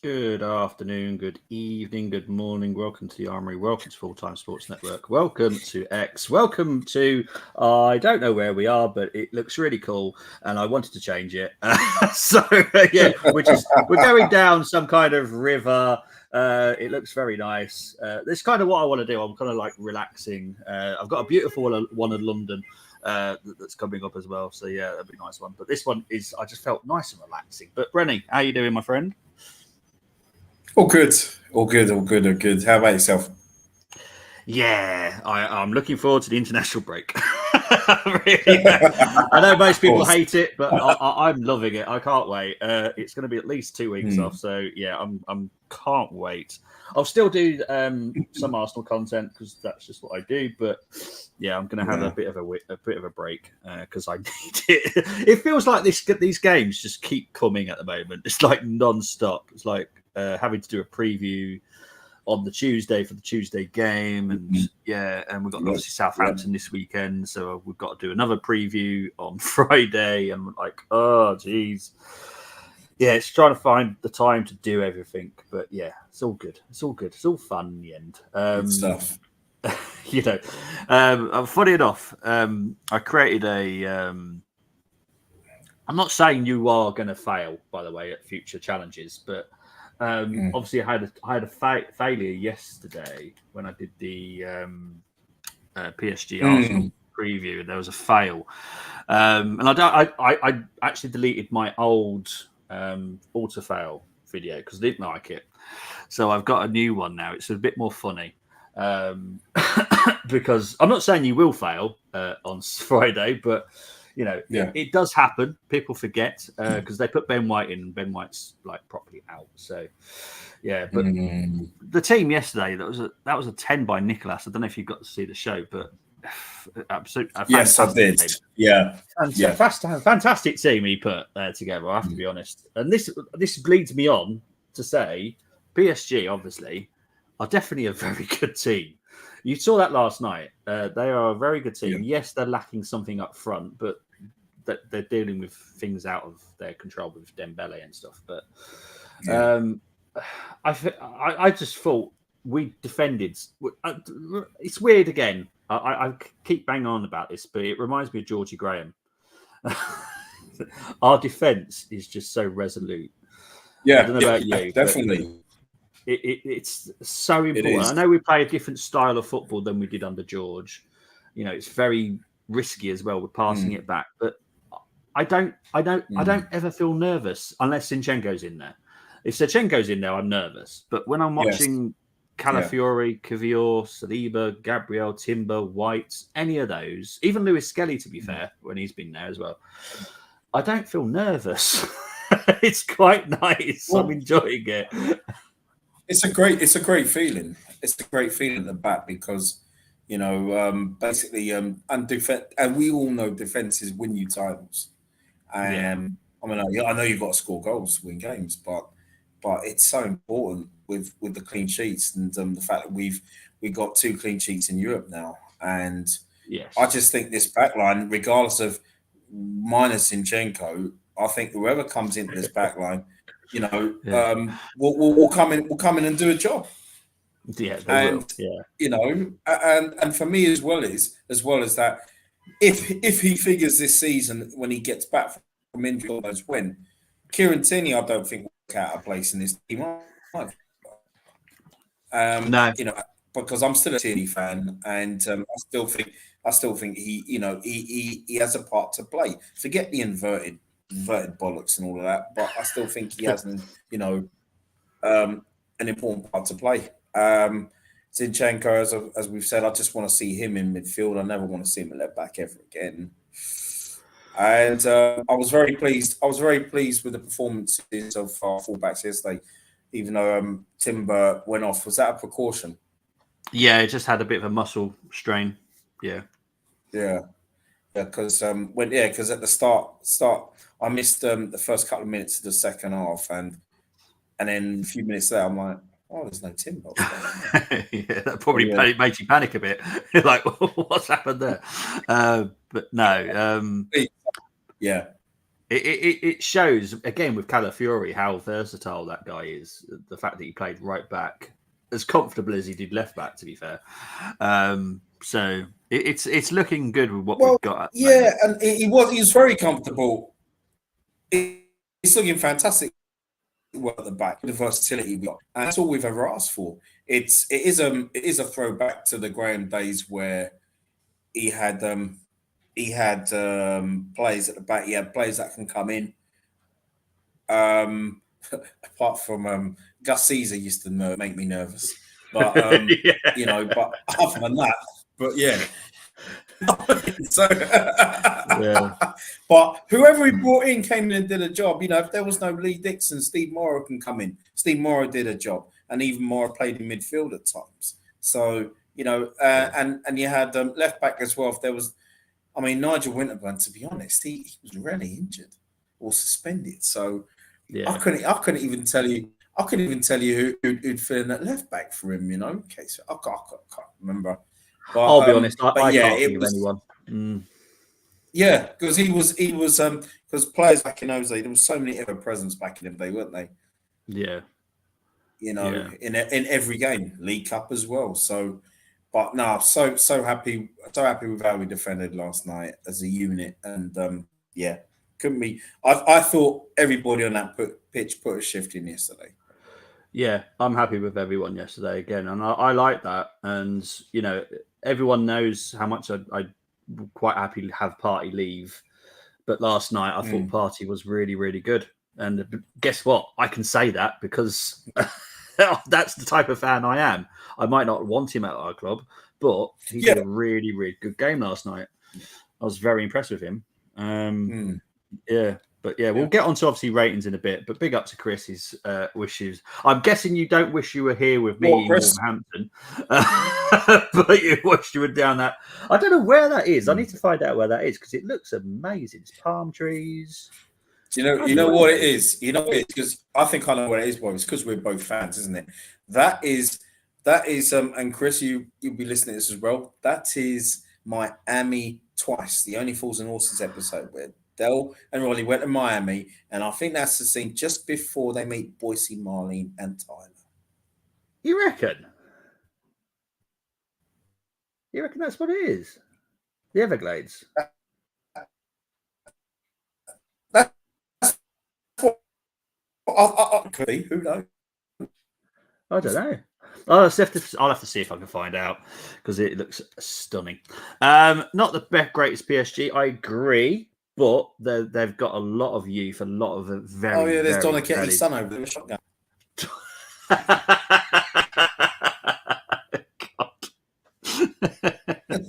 Good afternoon, good evening, good morning. Welcome to the Armory. Welcome to Full Time Sports Network. Welcome to X. Welcome to, I don't know where we are, but it looks really cool. And I wanted to change it. Yeah, we're going down some kind of river. It looks very nice. This is kind of what I want to do. I'm kind of like relaxing. I've got a beautiful one in London that's coming up as well. So yeah, that'd be a nice one. But this one is, I just felt nice and relaxing. But Brenny, how you doing, my friend? All good, all good, all good, all good. How about yourself? Yeah, I'm looking forward to the international break. Really, I know most Of people course. hate it, but I'm loving it. I can't wait. It's going to be at least 2 weeks off, Hmm. so yeah, I'm can't wait. I'll still do some Arsenal content because that's just what I do. But yeah, I'm going to have Yeah, a bit of a break because I need it. It feels like these games just keep coming at the moment. It's like non-stop. It's like having to do a preview on the Tuesday for the Tuesday game, and yeah, and we've got yep, obviously yep. Southampton this weekend, so we've got to do another preview on Friday, and like, oh, geez, yeah, it's trying to find the time to do everything, but yeah, it's all good, it's all good, it's all fun in the end. Good stuff. You know, funny enough, I created a. I'm not saying you are going to fail, by the way, at future challenges, but Mm. obviously I had a failure yesterday when I did the PSG Mm. Arsenal preview. There was a fail, and I don't. I actually deleted my old auto fail video because I didn't like it. So I've got a new one now. It's a bit more funny. Um, because I'm not saying you will fail on Friday, but you know Yeah. it does happen. People forget because they put Ben White in, and Ben White's like properly out. So yeah, but Mm. the team yesterday that was a 10 by Nicholas. I don't know if you got to see the show, but absolute a Yes, I fantastic did. team. Yeah, yeah. Fantastic team he put together. I have to Mm. be honest, and this leads me on to say PSG obviously are definitely a very good team. You saw that last night. They are a very good Yeah, team. Yes, they're lacking something up front, but they're dealing with things out of their control with Dembele and stuff. But yeah. um, I just thought we defended. It's weird again. I keep banging on about this, but it reminds me of Georgie Graham. Our defense is just so resolute. I Yeah, don't know yeah, about you, but definitely. it's so It important. I is. know we play a different style of football than we did under George. You know, it's very risky as well with passing Mm. it back. But I don't Mm. ever feel nervous unless Sinchenko's in there. If Sinchenko's in there, I'm nervous. But when I'm Yes. watching Yeah. Calafiori, Cavior, Saliba, Gabriel, Timber, White, any of those, even Lewis Skelly, to be Mm. fair, when he's been there as well, I don't feel nervous. It's quite nice. I'm Well, enjoying it. it's a great feeling. It's a great feeling at the back because basically and we all know defenses win you titles. Yeah. I mean, I know you've got to score goals to win games, but it's so important with the clean sheets and the fact that we got two clean sheets in Europe now, and I Yes. just think this back line, regardless of minus Zinchenko, I think whoever comes into this back line, Yeah. will come in and do a job. Yeah, they And will. Yeah. and for me as well as that, if he figures this season when he gets back from injury, or knows when, Kieran Tierney, I don't think will work out a place in this team either. Um, No. you know, because I'm still a Tierney fan, and I still think he has a part to play. Forget the inverted bollocks and all of that, but I still think he has um, an important part to play. Zinchenko, as we've said, I just want to see him in midfield. I never want to see him at left back ever again. And I was very pleased. I was very pleased with the performances of our fullbacks yesterday, even though Timber went off. Was that a precaution? Yeah, it just had a bit of a muscle strain. Yeah. Yeah, yeah. Because at the start, I missed the first couple of minutes of the second half, and then a few minutes later, I'm like, oh, there's no Timber. What's going on there? Yeah, that So, probably yeah, made you panic a bit. You're like, what's happened there? But no. yeah. It shows again with Calafiori how versatile that guy is. The fact that he played right back as comfortable as he did left back, to be fair. So it's looking good with what Well, we've got at the yeah, moment. and he was very comfortable. He's looking fantastic at the back, the versatility we got, and that's all we've ever asked for. It is a throwback to the Graham days where he had players at the back. He had players that can come in. Apart from Gus Caesar used to make me nervous, but Yeah. but other than that, but yeah. So, Yeah. but whoever he brought in came in and did a job. If there was no Lee Dixon, Steve Morrow can come in. Steve Morrow did a job, and even Morrow played in midfield at times. So and you had left back as well. If there was, I mean, Nigel Winterburn. To be honest, he was rarely injured or suspended. So Yeah. I couldn't even tell you. I couldn't even tell you who'd fill in at left back for him. Okay, so I can't remember. But, I'll be honest, I but yeah, can't think it of was. anyone. Yeah, because he was because players back in those days, there was so many ever presence back in the day, weren't they? Yeah. In every game, League Cup as well. So, but no, so happy with how we defended last night as a unit, and yeah, couldn't be. I thought everybody on that pitch put a shift in yesterday. Yeah, I'm happy with everyone yesterday again, and I like that. And everyone knows how much I'd quite happy to have Party leave, but last night I thought Party was really, really good. And guess what? I can say that because that's the type of fan I am. I might not want him at our club, but he did a really, really good game last night. I was very impressed with him. Yeah. But yeah, we'll get on to obviously ratings in a bit. But big up to Chris's wishes. I'm guessing you don't wish you were here with me in Wolverhampton, but you wish you were down that. I don't know where that is. I need to find out where that is because it looks amazing. It's palm trees. You know what it is? You know what it is? Because I think I know what it is, boys. It's because we're both fans, isn't it? That is and Chris, you'll be listening to this as well. That is Miami twice, the Only Fools and Horses episode where Del and Rolly went to Miami, and I think that's the scene just before they meet Boise, Marlene, and Tyler. You reckon? You reckon that's what it is? The Everglades. Could be. Who knows? I don't know. I'll have to see if I can find out because it looks stunning. Not the greatest PSG, I agree, but they've got a lot of youth, a lot of very. Oh yeah, there's Donizetti's son over there with a shotgun.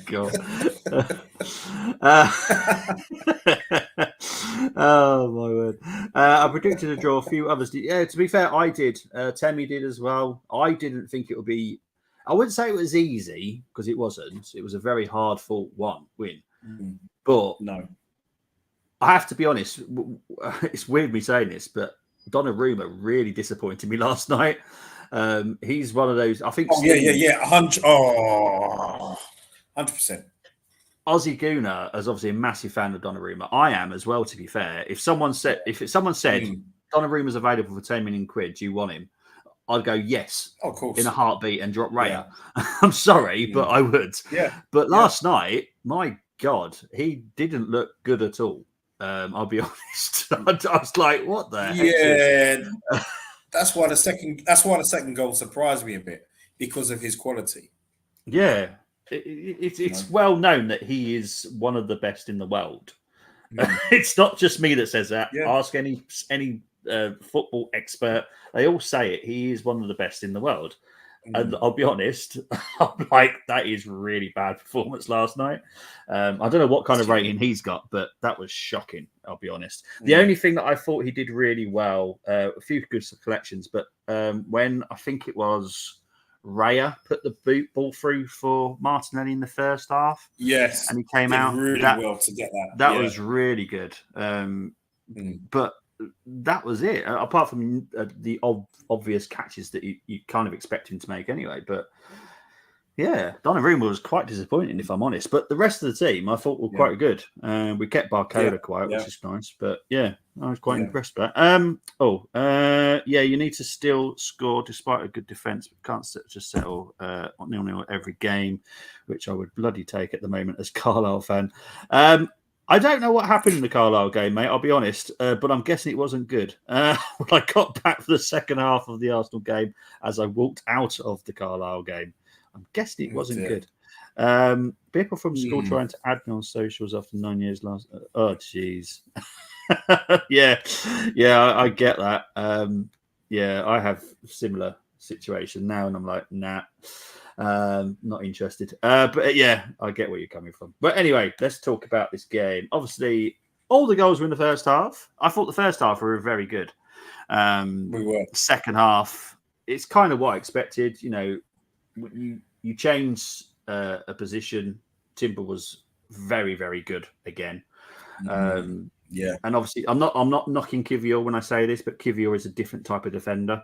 God. Oh my word! I predicted a draw. A few others did. Yeah, to be fair, I did. Temi did as well. I didn't think it would be. I wouldn't say it was easy because it wasn't. It was a very hard fought win. But no, I have to be honest. It's weird me saying this, but Donnarumma really disappointed me last night. He's one of those. I think. Oh, yeah. 100%. Ozzy Guna is obviously a massive fan of Donnarumma. I am as well, to be fair. If someone said Donnarumma's available for 10 million quid, do you want him? I'd go yes, of course, in a heartbeat and drop Raya. Yeah. I'm sorry, but I would. Yeah. But last night, my God, he didn't look good at all. I'll be honest. I was like, what the heck? Yeah. That's why the second goal surprised me a bit because of his quality. Yeah. It's well known that he is one of the best in the world. It's not just me that says that. Yeah. Ask any football expert; they all say it. He is one of the best in the world. And I'll be honest, I'm like, that is really bad performance last night. I don't know what kind of rating he's got, but that was shocking. I'll be honest. The only thing that I thought he did really well, a few good collections, but when I think it was Raya put the ball through for Martinelli in the first half. Yes. And he came out really well to get that. That was really good. But that was it. Apart from the obvious catches that you kind of expect him to make anyway. But Yeah, Donnarumma was quite disappointing, if I'm honest. But the rest of the team, I thought, were quite good. We kept Barcola quiet, which is nice. But yeah, I was quite impressed with that. Yeah, you need to still score despite a good defence, but can't just settle 0-0 every game, which I would bloody take at the moment as Carlisle fan. I don't know what happened in the Carlisle game, mate. I'll be honest, but I'm guessing it wasn't good. When I got back for the second half of the Arsenal game, as I walked out of the Carlisle game, I'm guessing it wasn't good. People from school trying to add me on socials after 9 years last. Oh, jeez. yeah, I get that. Yeah, I have similar situation now, and I'm like, nah, not interested. But yeah, I get where you're coming from. But anyway, let's talk about this game. Obviously, all the goals were in the first half. I thought the first half were very good. We were. Second half, it's kind of what I expected. You know, you change a position. Timber was very, very good again. Yeah, and obviously, I'm not knocking Kivior when I say this, but Kivior is a different type of defender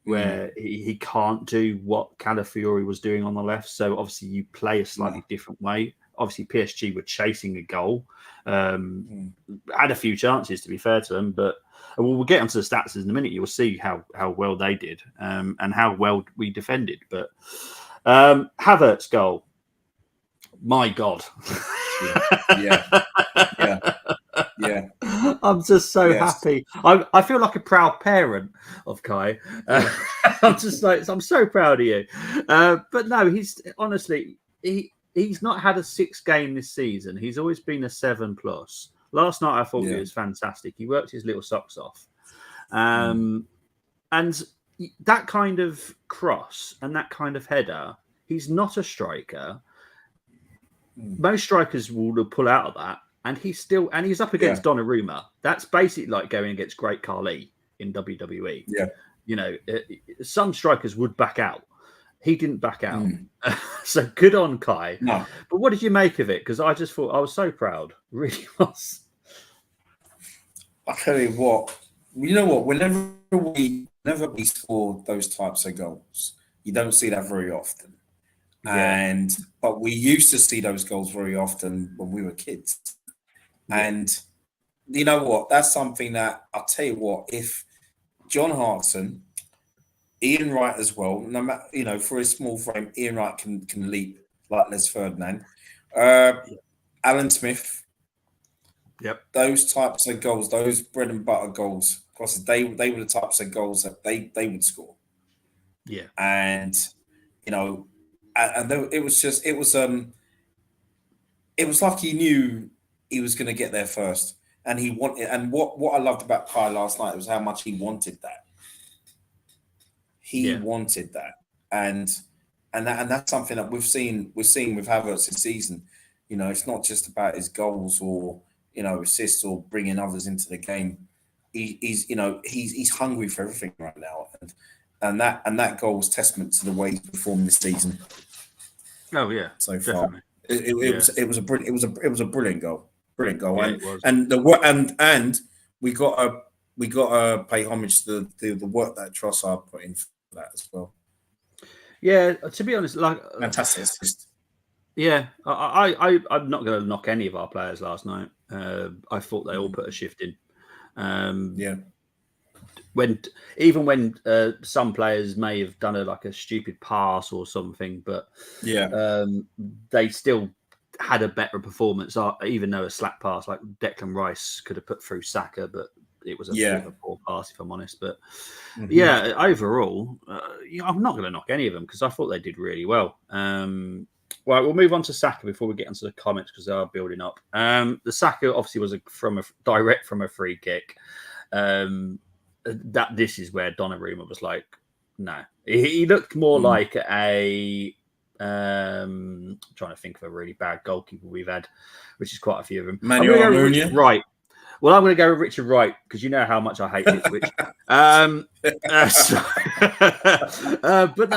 where he can't do what Calafiori was doing on the left. So obviously, you play a slightly different way. Obviously, PSG were chasing a goal, had a few chances to be fair to them, but we'll get onto the stats in a minute. You'll see how well they did and how well we defended. But Havertz's goal, my God. Yeah. I'm just so happy. I feel like a proud parent of Kai. I'm just like, I'm so proud of you. But no, he's honestly, he's not had a 6 game this season. He's always been a 7+. Last night, I thought he was fantastic. He worked his little socks off. And that kind of cross and that kind of header, he's not a striker. Most strikers will pull out of that. And he's up against Donnarumma. That's basically like going against Great Khali in WWE. Yeah. You know, some strikers would back out. He didn't back out. So good on Kai. No. But what did you make of it? Because I just thought I was so proud. Really was. I tell you what, whenever we score those types of goals, you don't see that very often. But we used to see those goals very often when we were kids. And you know what? That's something that I'll tell you what, if John Hartson, Ian Wright as well, no matter, for his small frame, Ian Wright can leap like Les Ferdinand. Alan Smith. Yep. Those types of goals, those bread and butter goals, because they were the types of goals that they would score. Yeah. And and it was like he knew he was going to get there first, and he wanted. And what I loved about Kai last night was how much he wanted that. He wanted that, and that's something that we're seeing with Havertz this season. It's not just about his goals or assists or bringing others into the game. He's hungry for everything right now, and that goal was testament to the way he's performed this season. Oh yeah, so far it was a brilliant goal, Yeah, and we got to pay homage to the work that Trossard put in for that as well. Yeah, to be honest, like fantastic assist. Yeah, I'm not going to knock any of our players last night. I thought they all put a shift in. When some players may have done a stupid pass or something, but they still had a better performance. Even though a slack pass like Declan Rice could have put through Saka, but it was a bit of a poor pass, if I'm honest. But overall, I'm not going to knock any of them because I thought they did really well. Right, we'll move on to Saka before we get into the comments because they are building up. The Saka obviously was direct from a free kick. This is where Donnarumma was like, no. He looked more like a trying to think of a really bad goalkeeper we've had, which is quite a few of them. Manuel Almunia. Right. Well, I'm going to go with Richard Wright because you know how much I hate Ipswich. But no,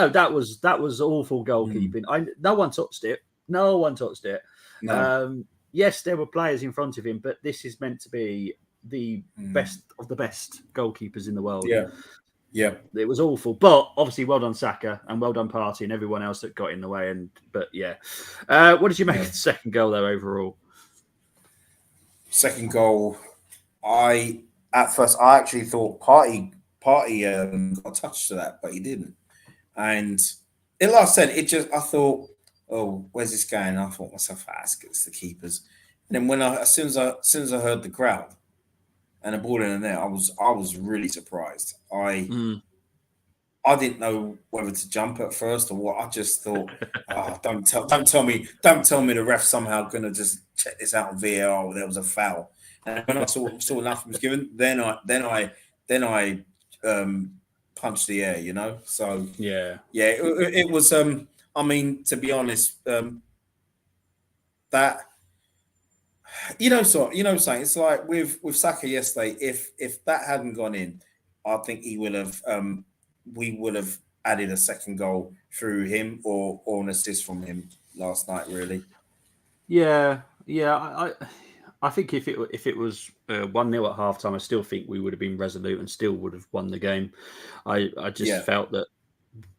that was awful goalkeeping. No one touched it. No. Yes, there were players in front of him, but this is meant to be the best of the best goalkeepers in the world. Yeah. Yeah. It was awful, but obviously, well done Saka and well done Partey and everyone else that got in the way. But yeah, what did you make of the second goal though overall? Second goal, at first I actually thought Party got a touch to that, but he didn't. And like I said, I thought, oh, where's this going? And I thought myself, it's the keepers. And then as soon as I heard the crowd and the ball in there, I was really surprised. I didn't know whether to jump at first or what. I just thought, don't tell me the ref somehow gonna just check this out on VAR or there was a foul. And when I saw nothing was given, then I punched the air, you know. So yeah, it was. I mean, to be honest, that saying it's like with Saka yesterday. If that hadn't gone in, I think he would have. We would have added a second goal through him or an assist from him last night. Really. Yeah. I think if it was 1-0 at halftime, I still think we would have been resolute and still would have won the game. I just felt that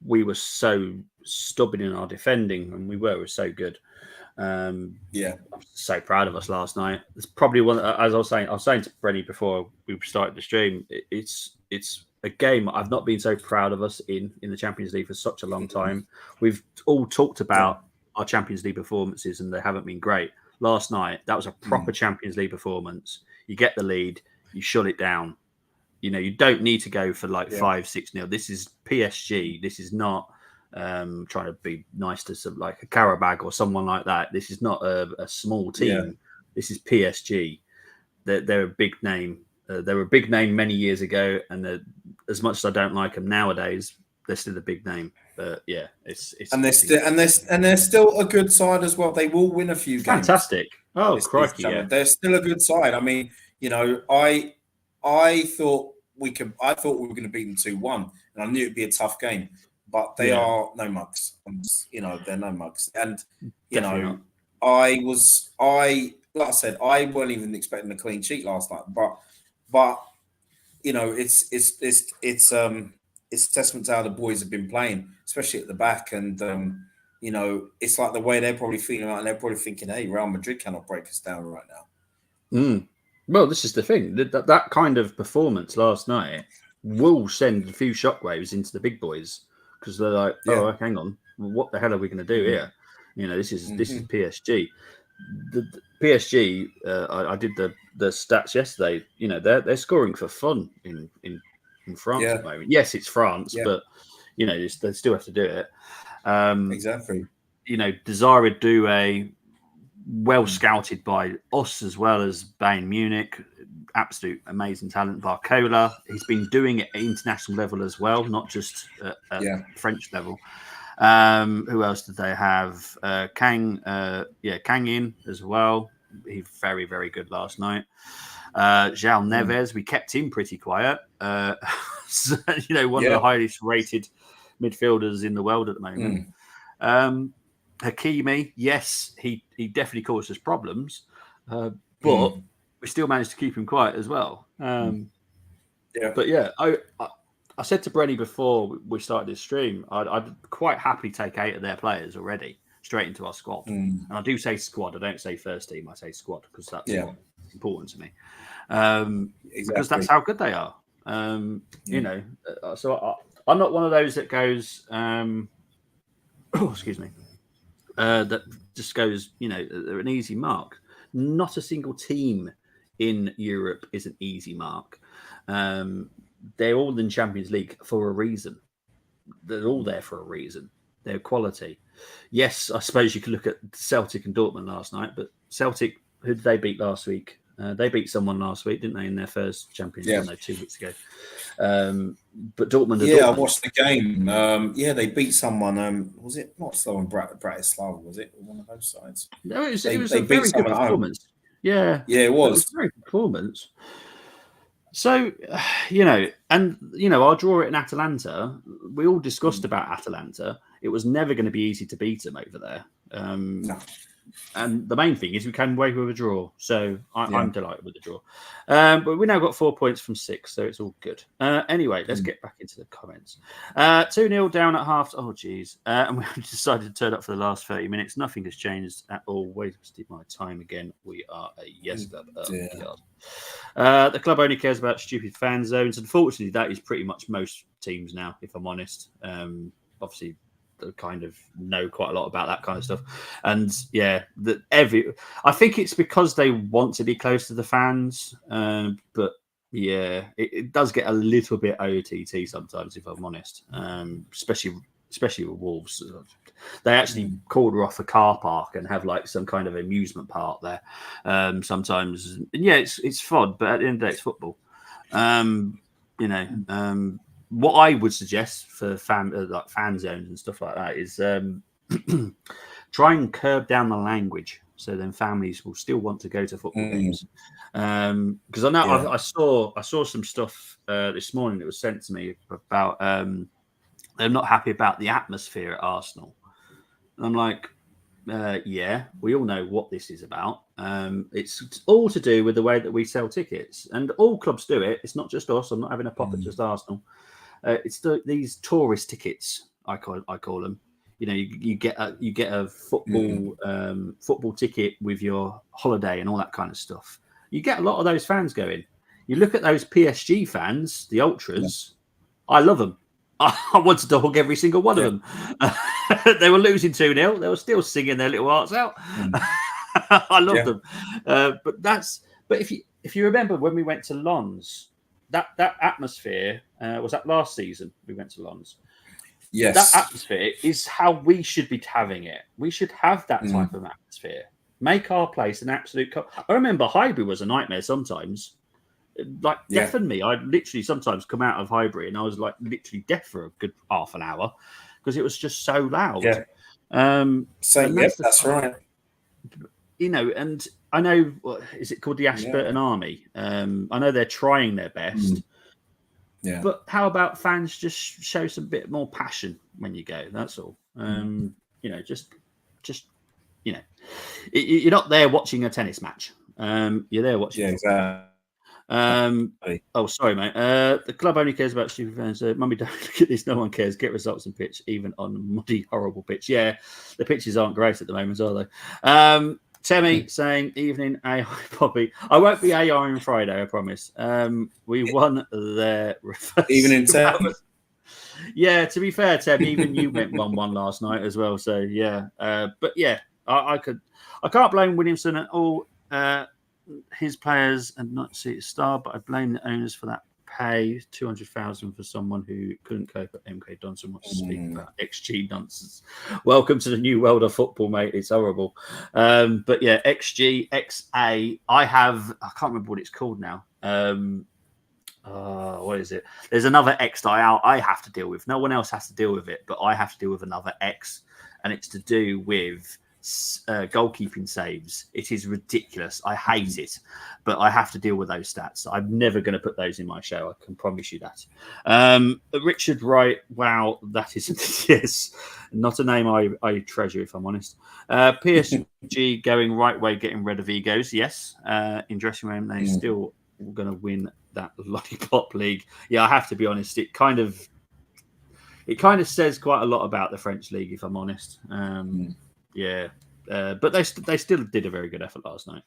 we were so stubborn in our defending, and we were so good. I'm so proud of us last night. It's probably one, as I was saying to Brenny before we started the stream. It's a game I've not been so proud of us in the Champions League for such a long time. We've all talked about our Champions League performances, and they haven't been great. Last night, that was a proper Champions League performance. You get the lead, you shut it down. You know, you don't need to go for like 5-6-0. This is PSG. This is not trying to be nice to some like a Karabag or someone like that. This is not a small team. Yeah. This is PSG. They're a big name. They were a big name many years ago, and as much as I don't like them nowadays, they're still a big name. But yeah, it's they're still a good side as well. They will win a few games. Fantastic! Oh, crikey! Yeah. They're still a good side. I mean, you know, I thought we were going to beat them 2-1, and I knew it'd be a tough game. But they are no mugs. You know, they're no mugs. And you Definitely know, not. Like I said, I weren't even expecting a clean sheet last night. But you know, it's testament to how the boys have been playing, especially at the back. And you know, it's like the way they're probably feeling out, and they're probably thinking, "Hey, Real Madrid cannot break us down right now." Well, this is the thing. That kind of performance last night will send a few shockwaves into the big boys, because they're like, "Oh, hang on, what the hell are we going to do here?" You know, this is PSG. The PSG. I did the stats yesterday. You know, they're scoring for fun in France at the moment. Yes, it's France, but you know, they still have to do it. Exactly. You know, Desire Doué, well scouted by us as well as Bayern Munich. Absolute amazing talent. Barcola, he's been doing it at international level as well, not just at French level. Who else did they have? Kang in as well. He's very, very good last night. João Neves, we kept him pretty quiet. So, you know, one of the highest rated midfielders in the world at the moment. Hakimi, yes, he definitely caused us problems, but we still managed to keep him quiet as well. But yeah, I said to Brenny before we started this stream, I'd quite happily take 8 of their players already straight into our squad. And I do say squad, I don't say first team, I say squad, because that's what's important to me. Because that's how good they are. You know, so I'm not one of those that goes, excuse me, that just goes, you know, they're an easy mark. Not a single team in Europe is an easy mark. They're all in Champions League for a reason. They're all there for a reason. They're quality. Yes, I suppose you could look at Celtic and Dortmund last night, but Celtic, who did they beat last week? They beat someone last week, didn't they, in their first Champions League? No, 2 weeks ago. But Dortmund. I watched the game. They beat someone. Was it not Slovan Bratislava? Was it one of those sides? No, it was a very good performance. Yeah, it was a very good performance. So, you know, our draw in Atalanta, we all discussed about Atalanta. It was never going to be easy to beat them over there. No. And the main thing is we came away with a draw. So I'm delighted with the draw. But we now got 4 points from 6, so it's all good. Anyway, let's get back into the comments. 2-0 down at half. Oh, geez. And we decided to turn up for the last 30 minutes. Nothing has changed at all. Wasted my time again. We are a yes club. The club only cares about stupid fan zones. Unfortunately, that is pretty much most teams now, if I'm honest. Obviously, kind of know quite a lot about that kind of stuff, and I think it's because they want to be close to the fans, but it does get a little bit OTT sometimes, if I'm honest, especially with Wolves. They actually corner off a car park and have like some kind of amusement park there sometimes, and it's fun, but at the end of the day it's football. What I would suggest for fan zones and stuff like that is try and curb down the language, so then families will still want to go to football games. Because I know I saw some stuff this morning that was sent to me about they're not happy about the atmosphere at Arsenal. And I'm like, we all know what this is about. It's all to do with the way that we sell tickets, and all clubs do it. It's not just us. I'm not having a pop at just Arsenal. It's these tourist tickets. I call them. You get a football ticket with your holiday and all that kind of stuff. You get a lot of those fans going. You look at those PSG fans, the ultras. I love them. I wanted to hug every single one of them. They were losing 2-0. They were still singing their little hearts out. I love them. But if you remember when we went to Lens, that atmosphere was that last season we went to Lens. Yes, that atmosphere is how we should be having it. We should have that type of atmosphere. Make our place an absolute. I remember Highbury was a nightmare sometimes. Like deafened me. I'd literally sometimes come out of Highbury and I was like literally deaf for a good half an hour because it was just so loud. Yeah. That's right. And I know, is it called the Ashburton Army? I know they're trying their best. Yeah. But how about fans just show some bit more passion when you go? That's all. You're not there watching a tennis match. You're there watching. Yeah, exactly. Sorry, mate. The club only cares about stupid fans. Mummy, don't look at this. No one cares. Get results and pitch, even on muddy, horrible pitch. Yeah, the pitches aren't great at the moment, are they? Temi saying, evening, AI Poppy. I won't be AI on Friday, I promise. We won their evening, Tem. Yeah, to be fair, Tem, even you went 1-1 last night as well. So yeah, I can't blame Williamson at all. His players and not see it star, but I blame the owners for that pay. 200,000 for someone who couldn't cope at MK Johnson. Wants to speak about XG nonsense. Welcome to the new world of football, mate. It's horrible. But yeah, XG, XA. I can't remember what it's called now. What is it? There's another X that I have to deal with. No one else has to deal with it, but I have to deal with another X, and it's to do with goalkeeping saves. It is ridiculous. I hate it, but I have to deal with those stats. I'm never going to put those in my show. I can promise you that. Richard Wright. Wow, that is yes, not a name I treasure, if I'm honest. PSG going right way, getting rid of egos. Yes, in dressing room they still going to win that lollipop league. Yeah, I have to be honest. It kind of says quite a lot about the French league, if I'm honest. But they still did a very good effort last night.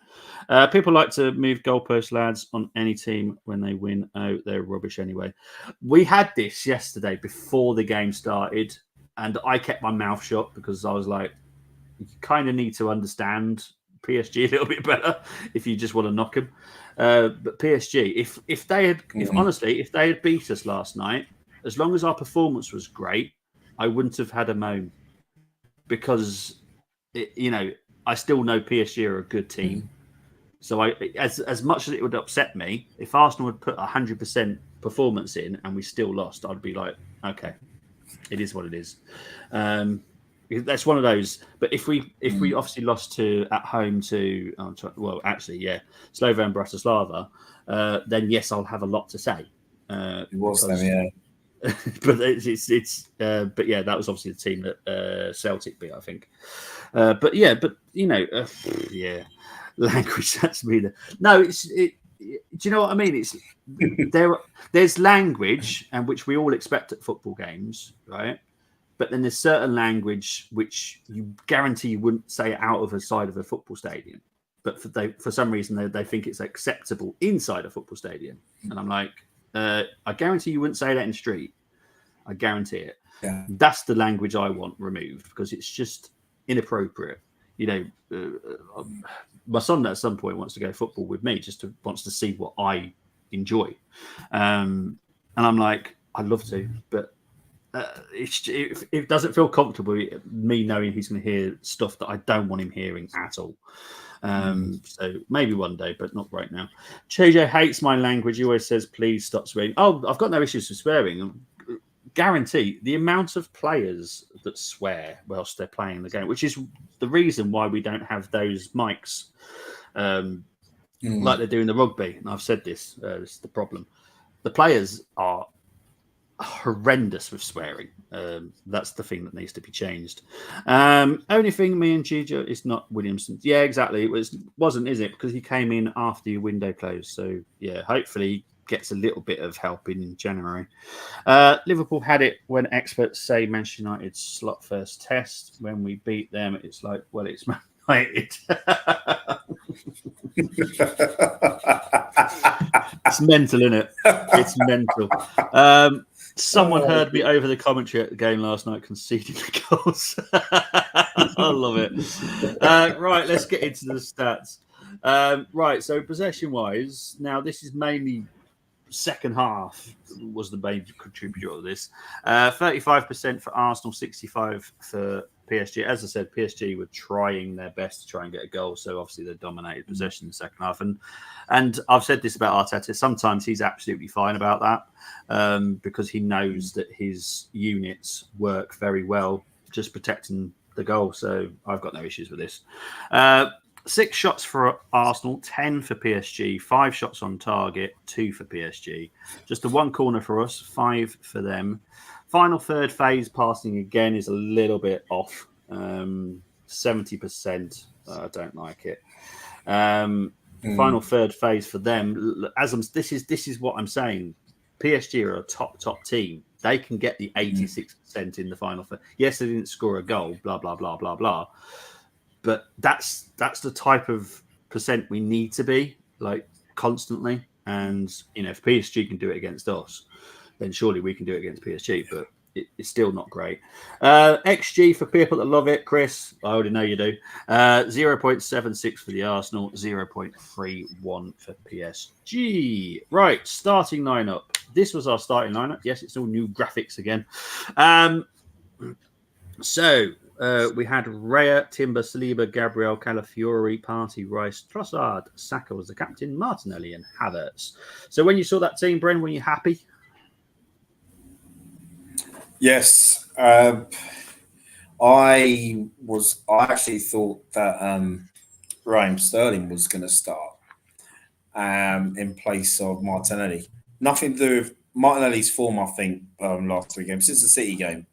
People like to move goalpost, lads, on any team when they win. Oh, they're rubbish anyway. We had this yesterday before the game started, and I kept my mouth shut because I was like, you kind of need to understand PSG a little bit better if you just want to knock them. But PSG, if they had beat us last night, as long as our performance was great, I wouldn't have had a moan because. I still know PSG are a good team. So as much as it would upset me, if Arsenal would put 100% performance in and we still lost, I'd be like, okay, it is what it is. That's one of those. But if we obviously lost at home to Slovan Bratislava, then yes, I'll have a lot to say. It was them, yeah. but but yeah, that was obviously the team that Celtic beat, I think. But yeah, yeah, language. That's me. No, do you know what I mean? It's there's language, and which we all expect at football games, right? But then there's certain language which you guarantee you wouldn't say out of a side of a football stadium, but for some reason they think it's acceptable inside a football stadium, and I'm like, I guarantee you wouldn't say that in the street. I guarantee it. Yeah. That's the language I want removed because it's just inappropriate. My son at some point wants to go football with me, wants to see what I enjoy, and I'm like, I'd love to, but it doesn't feel comfortable me knowing he's going to hear stuff that I don't want him hearing at all. So maybe one day, but not right now. Chejo hates my language. He always says, please stop swearing. Oh, I've got no issues with swearing. Guarantee the amount of players that swear whilst they're playing the game, which is the reason why we don't have those mics like they do in the rugby. And I've said this, this is the problem. The players are horrendous with swearing. That's the thing that needs to be changed. Only thing me and Gigi is not Williamson. Yeah, exactly. It wasn't, is it? Because he came in after your window closed. So yeah, hopefully gets a little bit of help in January. Liverpool had it when experts say Manchester United slot first test. When we beat them, it's like, well, it's Man United. It's mental, isn't it? It's mental. Someone heard me over the commentary at the game last night conceding the goals. I love it. Right, let's get into the stats. Right, so possession-wise, now this is mainly second half was the main contributor of this. 35% for Arsenal, 65% for PSG. As I said, PSG were trying their best to try and get a goal, so obviously they dominated possession in the second half. And I've said this about Arteta. Sometimes he's absolutely fine about that because he knows that his units work very well, just protecting the goal. So I've got no issues with this. 6 shots for Arsenal, 10 for PSG, 5 shots on target, 2 for PSG. Just the 1 corner for us, 5 for them. Final third phase passing again is a little bit off. 70%. I don't like it. Final third phase for them. This is what I'm saying. PSG are a top team. They can get the 86% in the final third. Yes, they didn't score a goal. Blah blah blah blah blah. But that's the type of percent we need to be, like, constantly. And, if PSG can do it against us, then surely we can do it against PSG. But it's still not great. XG for people that love it, Chris, I already know you do. 0.76 for the Arsenal, 0.31 for PSG. Right, starting lineup. This was our starting lineup. Yes, it's all new graphics again. We had Raya, Timber, Saliba, Gabriel, Calafiori, Partey, Rice, Trossard, Saka was the captain, Martinelli, and Havertz. So when you saw that team, Bren, were you happy? Yes. I actually thought that Raheem Sterling was going to start in place of Martinelli. Nothing to do with Martinelli's form, I think, last 3 games. Since the City game,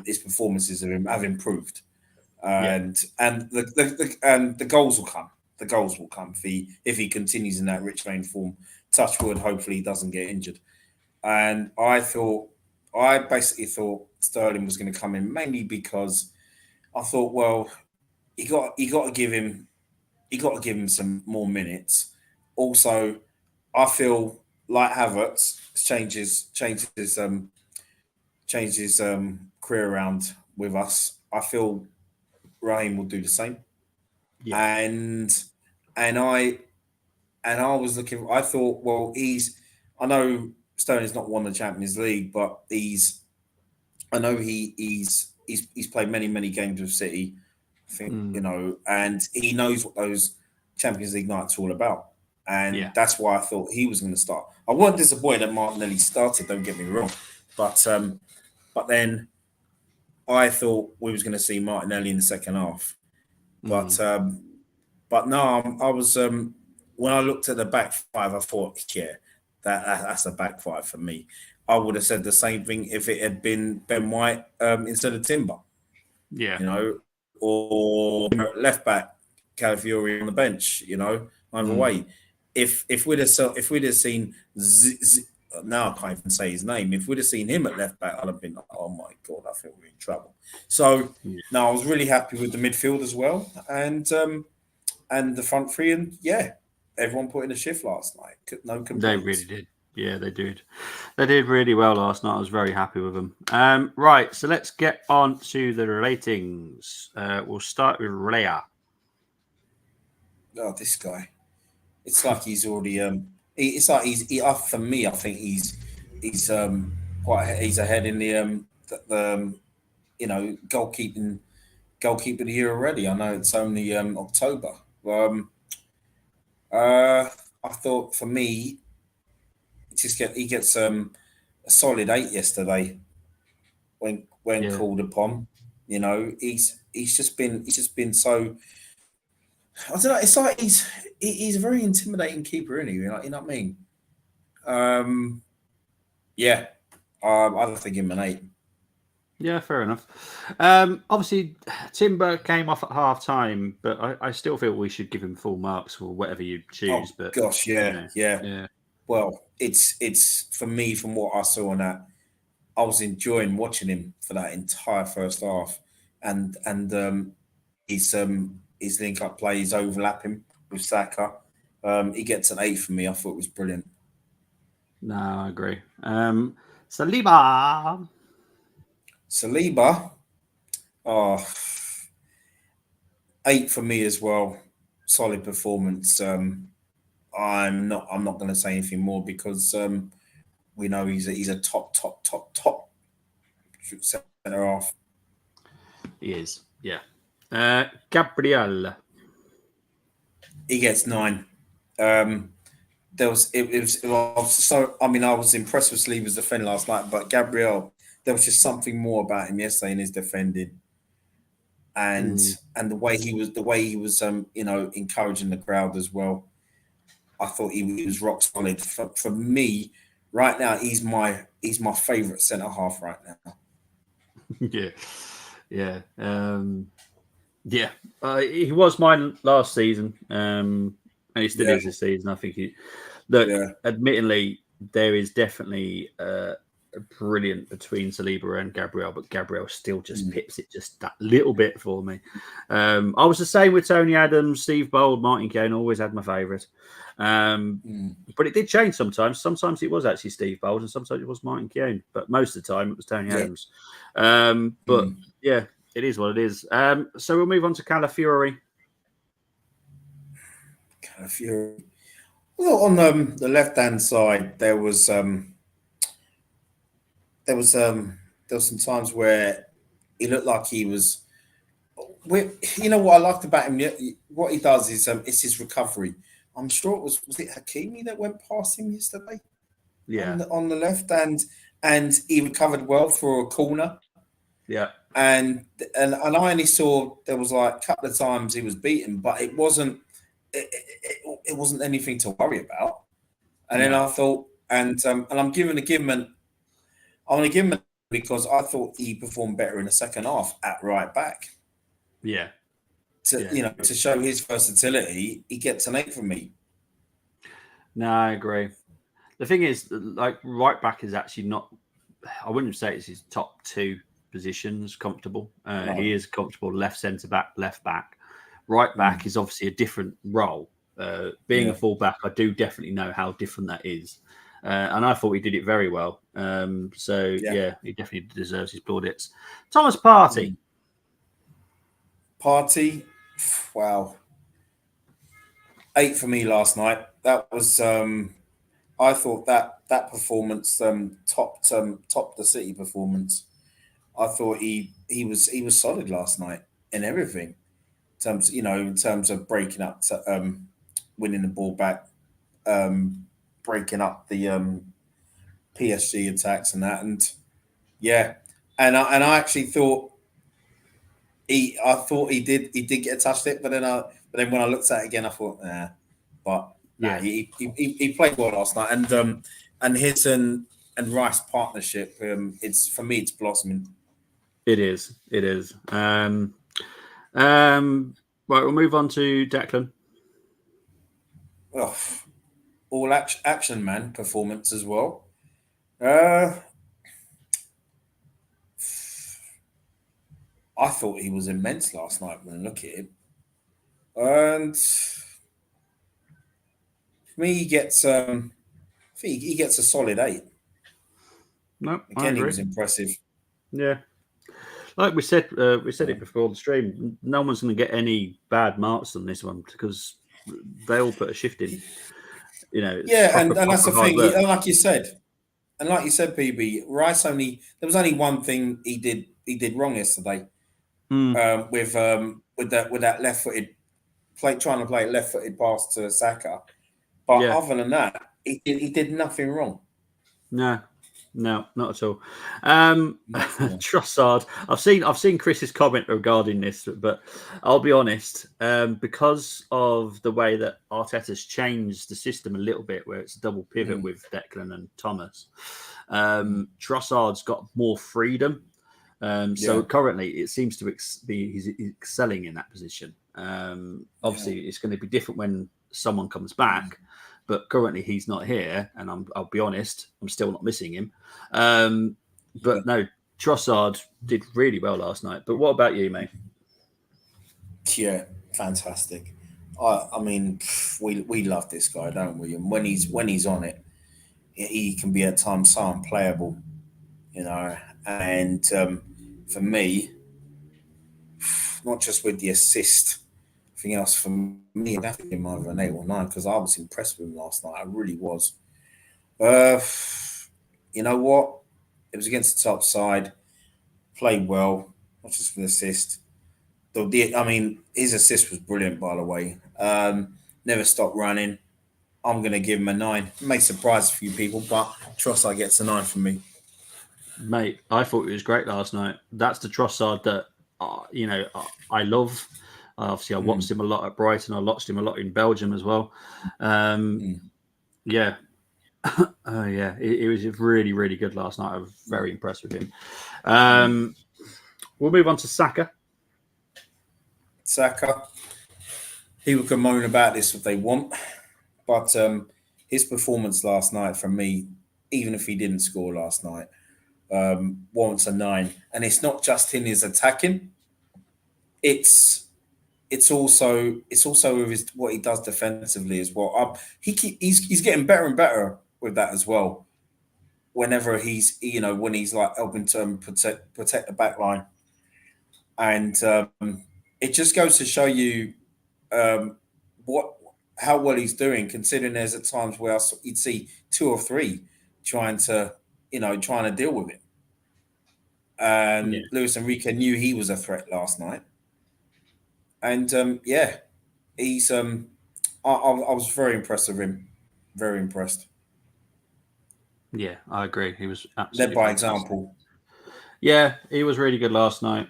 his performances have improved, and the goals will come. The goals will come if he continues in that rich vein form. Touch wood, hopefully he doesn't get injured. And I basically thought Sterling was going to come in mainly because I thought, well, you got to give him some more minutes. Also, I feel like Havertz changes career around with us. I feel Raheem will do the same. Yeah. And I was looking. I thought, well, I know Sterling's not won the Champions League, but I know he's played many games with City. I think and he knows what those Champions League nights are all about. And that's why I thought he was going to start. I wasn't disappointed that Martinelli started. Don't get me wrong, but then I thought we was going to see Martinelli in the second half. But no, I was when I looked at the back five, I thought, that's a back five for me. I would have said the same thing if it had been Ben White instead of Timber, Yeah. you know, or left back Calafiori on the bench, you know, either way. If we'd have seen now I can't even say his name. If we'd have seen him at left back, I'd have been like, oh my god, I think we're in trouble. So no, I was really happy with the midfield as well, and the front three, and yeah, everyone put in a shift last night. No complaints. They really did. Yeah, they did. They did really well last night. I was very happy with them. Right, so let's get on to the ratings. We'll start with Rhea. Oh, this guy. It's like he's already. It's like for me, I think he's he's ahead in the goalkeeping of the year already. I know it's only October. I thought for me, he gets a solid 8 yesterday when called upon. You know, he's just been so. I don't know. It's like he's a very intimidating keeper, isn't he? You know what I mean? Yeah, I think him an 8. Yeah, fair enough. Obviously, Timber came off at half time, but I still feel we should give him full marks for whatever you choose. Oh, but gosh, yeah, you know, yeah. Well, it's for me from what I saw on that. I was enjoying watching him for that entire first half, and his link up play, his overlapping with Saka. He gets an 8 for me. I thought it was brilliant. No, I agree. Saliba, oh, 8 for me as well. Solid performance. I'm not going to say anything more because we know he's a top centre half. He is, yeah. Gabriel, he gets 9. There was so. I mean, I was impressed with Saliba's defending last night, but Gabriel, there was just something more about him yesterday in his defending, and the way he was encouraging the crowd as well. I thought he was rock solid. For me, right now, he's my favourite centre half right now. yeah. He was mine last season, and he still is this season. I think admittedly, there is definitely a brilliant between Saliba and Gabriel, but Gabriel still just pips it just that little bit for me. I was the same with Tony Adams, Steve Bold, Martin Keown, always had my favourite. But it did change sometimes. Sometimes it was actually Steve Bold, and sometimes it was Martin Keown, but most of the time it was Tony Adams. But yeah, it is what it is. So we'll move on to Calafiori. Well, on the left-hand side, there was some times where he looked like he was. You know what I liked about him? What he does is it's his recovery. I'm sure it was it Hakimi that went past him yesterday? Yeah, on the left, and he recovered well for a corner. Yeah, and I only saw there was like a couple of times he was beaten, but it wasn't. It wasn't anything to worry about. And then I thought, and I'm giving him because I thought he performed better in the second half at right back. Yeah. To show his versatility, he gets an 8 from me. No, I agree. The thing is, like, right back is actually not. I wouldn't say it's his top 2 positions comfortable. He is comfortable left centre back, left back. Right back is obviously a different role. Being a full back, I do definitely know how different that is. And I thought he did it very well. So he definitely deserves his plaudits. Thomas Partey. Wow. 8 for me last night. That was I thought that performance topped the City performance. I thought he was solid last night in everything. In terms of breaking up to winning the ball back, breaking up the PSG attacks and that, and I actually thought he did get a touch it, but then when I looked at it again, I thought, he played well last night, and his and Rice partnership, it's for me, it's blossoming. It is. It is. Right, we'll move on to Declan. Oh, all action man performance as well. Uh, I thought he was immense last night when I look at him, and for me, he gets I think he gets a solid 8. No, I Again, he agree. was impressive. Yeah, like we said it before the stream. No one's going to get any bad marks on this one because they all put a shift in. You know, it's Yeah, and that's the proper hard thing. work. And like you said, PB Rice there was only one thing he did wrong yesterday with that left-footed trying to play left-footed pass to Saka. But Yeah. other than that, he did nothing wrong. No, not at all. Nothing. Trossard. I've seen Chris's comment regarding this, but I'll be honest. Because of the way that Arteta's changed the system a little bit, where it's a double pivot with Declan and Thomas, Trossard's got more freedom. So currently, it seems to he's excelling in that position. Obviously, it's going to be different when someone comes back. But currently he's not here, and I'll be honest, I'm still not missing him. But no, Trossard did really well last night. But what about you, mate? Yeah, fantastic. I mean, we love this guy, don't we? And when he's on it, he can be at times so unplayable, you know. And for me, not just with the assist, everything else for me, I'd have to give him either an 8 or 9 because I was impressed with him last night. I really was. You know what? It was against the top side. Played well, not just for the assist. I mean, his assist was brilliant, by the way. Never stopped running. I'm going to give him a 9. It may surprise a few people, but Trossard gets a 9 from me. Mate, I thought he was great last night. That's the Trossard that, I love. Obviously, I watched him a lot at Brighton. I watched him a lot in Belgium as well. Yeah. It was really, really good last night. I was very impressed with him. We'll move on to Saka. People can moan about this if they want, but his performance last night, for me, even if he didn't score last night, warrants a 9. And it's not just in his attacking; it's also with what he does defensively as well. He's getting better and better with that as well. Whenever when he's like helping to protect the back line, and it just goes to show you how well he's doing. Considering there's at times where you'd see 2 or 3 trying to deal with it. And Luis Enrique knew he was a threat last night, and he's. I was very impressed with him. Very impressed. Yeah, I agree. He was absolutely led by fantastic. example. Yeah, he was really good last night.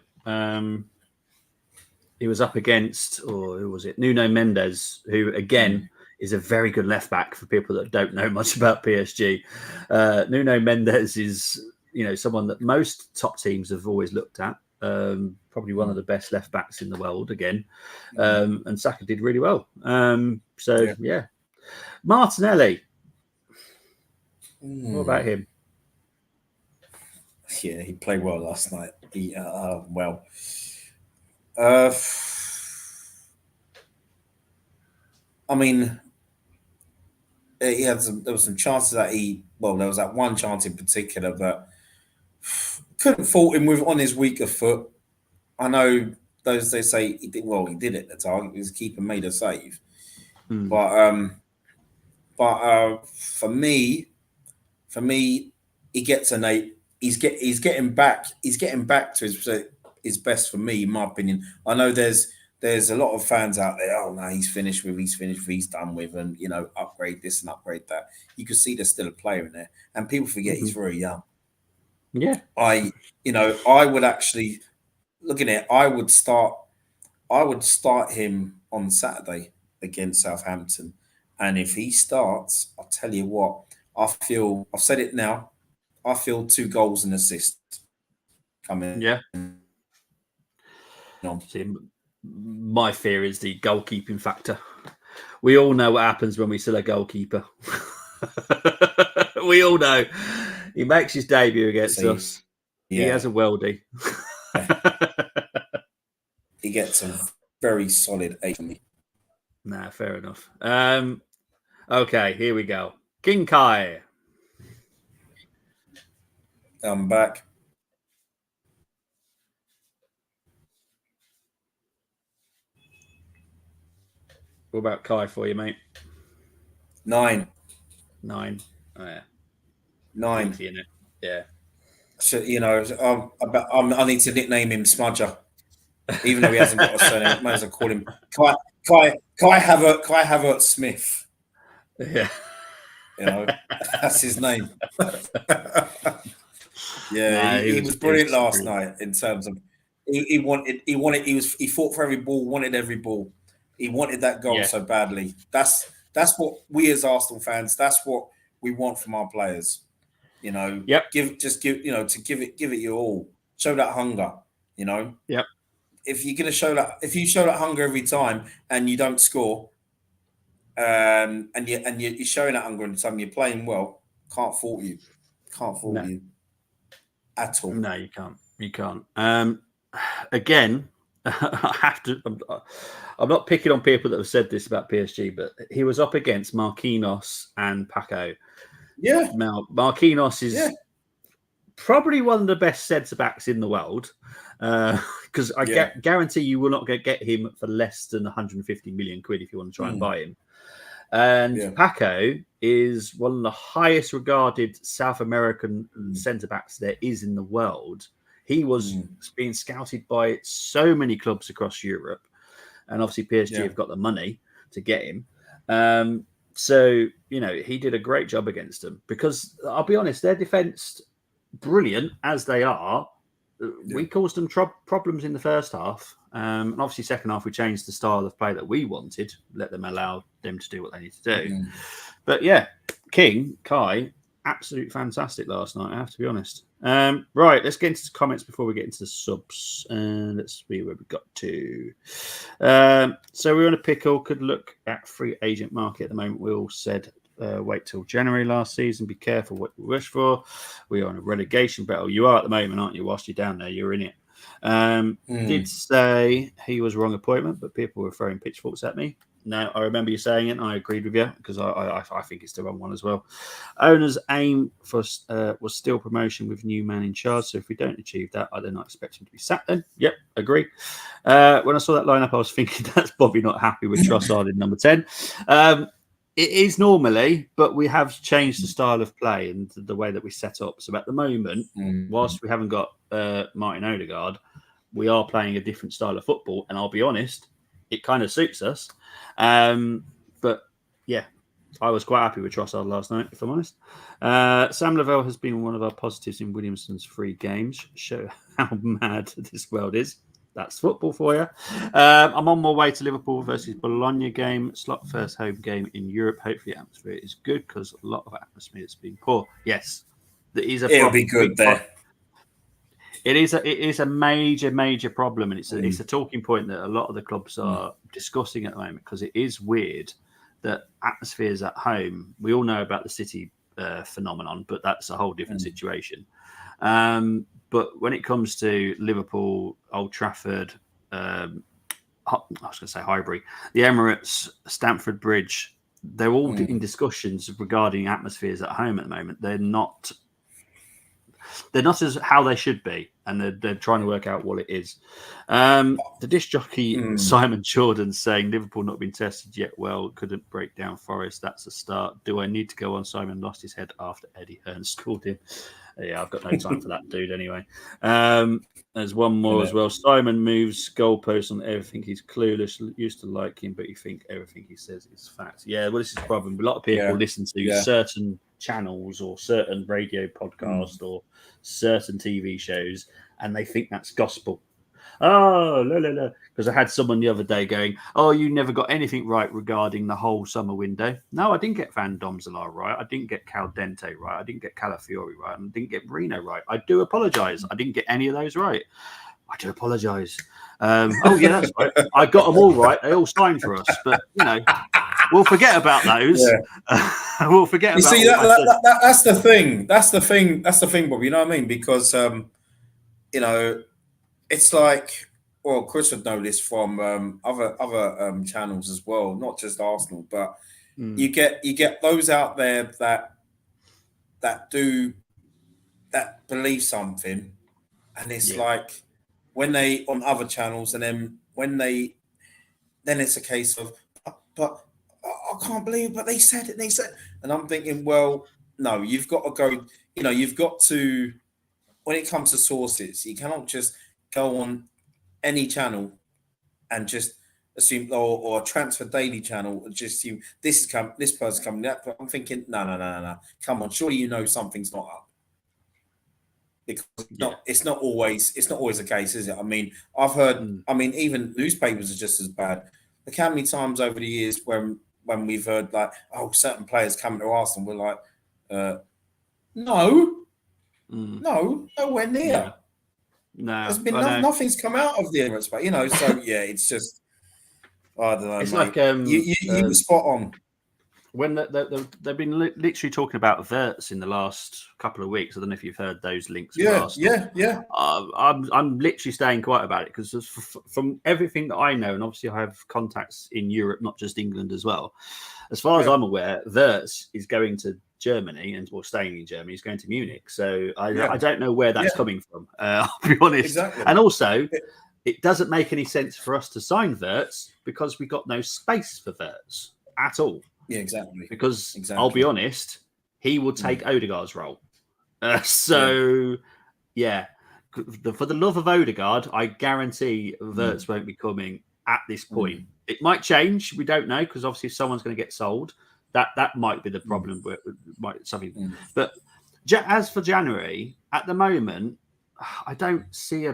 He was up against, who was it? Nuno Mendes, who again is a very good left back for people that don't know much about PSG. Nuno Mendes is, someone that most top teams have always looked at. Probably one of the best left backs in the world again. And Saka did really well. Martinelli. What about him? Yeah, he played well last night. I mean, there was some chances that there was that one chance in particular that couldn't fault him with on his weaker foot. I know they say he did well. He did it. The target, his keeper made a save, but for me, he gets an 8. He's getting back to his best for me, in my opinion. I know there's a lot of fans out there. Oh no, he's finished with, he's done with, and upgrade this and upgrade that. You can see there's still a player in there, and people forget he's very young. Yeah, I would actually looking at it, I would start him on Saturday against Southampton, and if he starts, I'll tell you what, I've said it now. I feel 2 goals and assist coming. Yeah. On. See, my fear is the goalkeeping factor. We all know what happens when we sell a goalkeeper. We all know. He makes his debut against us. Yeah. He has a worldie. He gets a very solid 8. Nah, fair enough. Okay, here we go. King Kai. I'm back. What about Kai for you, mate? 9. Oh, yeah. 9. Easy, innit? Yeah. So, you know, I need to nickname him Smudger, even though he hasn't got a surname. Might as well call him Kai Havertz Smith. Yeah. You know, that's his name. Yeah, he was brilliant last night in terms of he fought for every ball, wanted every ball. He wanted that goal so badly. That's what we as Arsenal fans, that's what we want from our players. You know, give it your all. Show that hunger, you know. Yep. If you show that hunger every time and you don't score, and you're showing that hunger every time you're playing well, can't fault you. Can't fault you at all. No, you can't. You can't. Again, I have to. I'm not picking on people that have said this about PSG, but he was up against Marquinhos and Paco. Yeah. Now, Marquinhos is probably one of the best centre backs in the world, because I guarantee you will not get him for less than 150 million quid if you want to try and buy him. And Paco is one of the highest regarded South American centre backs there is in the world. He was being scouted by so many clubs across Europe, and obviously PSG have got the money to get him. So, you know, he did a great job against them because I'll be honest, their defence, brilliant as they are, we caused them problems in the first half. And obviously, second half, we changed the style of play that we wanted, let them allow them to do what they need to do. But yeah, Kai, absolutely fantastic last night, I have to be honest. Right, let's get into the comments before we get into the subs. Let's see where we got to. So we're on a pickle. Could look at free agent market at the moment. We all said wait till January last season. Be careful what you wish for. We are on a relegation battle. You are at the moment, aren't you? Whilst you're down there, you're in it. Did say he was wrong appointment, but people were throwing pitchforks at me. No, I remember you saying it, and I agreed with you because I think it's the wrong one as well. Owner's aim was still promotion with new man in charge. So if we don't achieve that, I don't expect him to be sacked then. Yep, agree. When I saw that lineup, I was thinking that's Bobby not happy with Trossard in number 10. It is normally, but we have changed the style of play and the way that we set up. So at the moment, whilst we haven't got Martin Odegaard, we are playing a different style of football. And I'll be honest, it kind of suits us. But yeah, I was quite happy with Trossard last night, if I'm honest. Sam Lavelle has been one of our positives in Williamson's 3 games. Show how mad this world is. That's football for you. I'm on my way to Liverpool versus Bologna game. Slot first home game in Europe. Hopefully, atmosphere is good because a lot of atmosphere has been poor. Yes, it'll be good there. It is a major problem, and it's a talking point that a lot of the clubs are discussing at the moment because it is weird that atmospheres at home. We all know about the City phenomenon, but that's a whole different situation. But when it comes to Liverpool, Old Trafford, I was going to say Highbury, the Emirates, Stamford Bridge, they're all in discussions regarding atmospheres at home at the moment. They're not as how they should be, and they're trying to work out what it is. The disc jockey Simon Jordan saying Liverpool not been tested yet. Well, couldn't break down Forest. That's a start. Do I need to go on? Simon lost his head after Eddie Hearn scored him. Yeah, I've got no time for that dude anyway. There's one more as well. Simon moves goalposts on everything. He's clueless. Used to like him, but you think everything he says is fact. Yeah, well, this is the problem. A lot of people listen to certain channels or certain radio podcasts or certain TV shows, and they think that's gospel. Oh, no, no, no. Because I had someone the other day going, "Oh, you never got anything right regarding the whole summer window." No, I didn't get Van Domselaar right. I didn't get Cal Dente right. I didn't get Calafiori right. And I didn't get Marino right. I do apologise. I didn't get any of those right. I do apologise. Oh, yeah, that's right. I got them all right. They all signed for us. But, we'll forget about those. Yeah. We'll forget You about see, that's the thing. That's the thing, Bob. You know what I mean? Because, it's like, well, Chris would know this from other channels as well, not just Arsenal, but you get those out there that believe something, and it's like when they on other channels, and then then it's a case of, but I can't believe, but they said it, and I'm thinking, well, no, you've got to go, you've got to, when it comes to sources, you cannot just go on any channel and just assume, or a Transfer Daily channel and just assume this person's coming. That I'm thinking, no, come on, surely something's not up, because it's not always the case, is it? I mean, I've heard, even newspapers are just as bad. Look how many times over the years when we've heard like, oh, certain players coming to Arsenal, we're like, nowhere near. Yeah. No, there's been nothing's come out of the Emirates, but so it's just, I don't know. It's mate. like you were spot on. When they've been literally talking about Wirtz in the last couple of weeks. I don't know if you've heard those links. Yeah. I'm literally staying quiet about it because from everything that I know, and obviously I have contacts in Europe, not just England as well. As far as I'm aware, Wirtz is going to Germany and staying in Germany. He's going to Munich. So I don't know where that's coming from. I'll be honest. Exactly. And also, it doesn't make any sense for us to sign Wirtz because we got no space for Wirtz at all. Yeah, exactly. Because I'll be honest, he will take Odegaard's role. For the love of Odegaard, I guarantee Wirtz won't be coming at this point. It might change. We don't know, because obviously if someone's going to get sold, that might be the problem. But as for January, at the moment, I don't see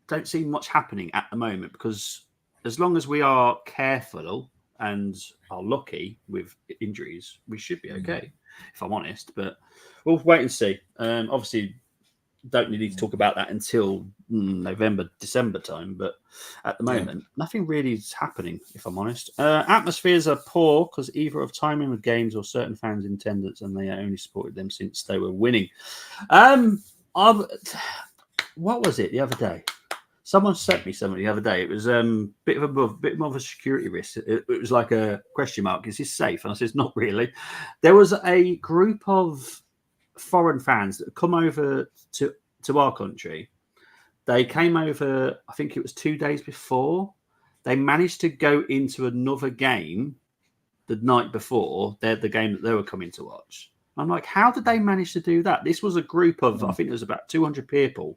much happening at the moment, because as long as we are careful and are lucky with injuries, we should be okay, if I'm honest. But we'll wait and see. Obviously, don't need to talk about that until November, December time. But at the moment, nothing really is happening, if I'm honest. Atmospheres are poor because either of timing with games or certain fans in attendance, and they only supported them since they were winning. What was it the other day? Someone sent me something the other day. It was a bit more of a security risk. It was like a question mark. Is this safe? And I said, not really. There was a group of foreign fans that come over to our country. They came over, I think it was 2 days before. They managed to go into another game the night before the game that they were coming to watch. I'm like, how did they manage to do that? This was a group of, I think it was about 200 people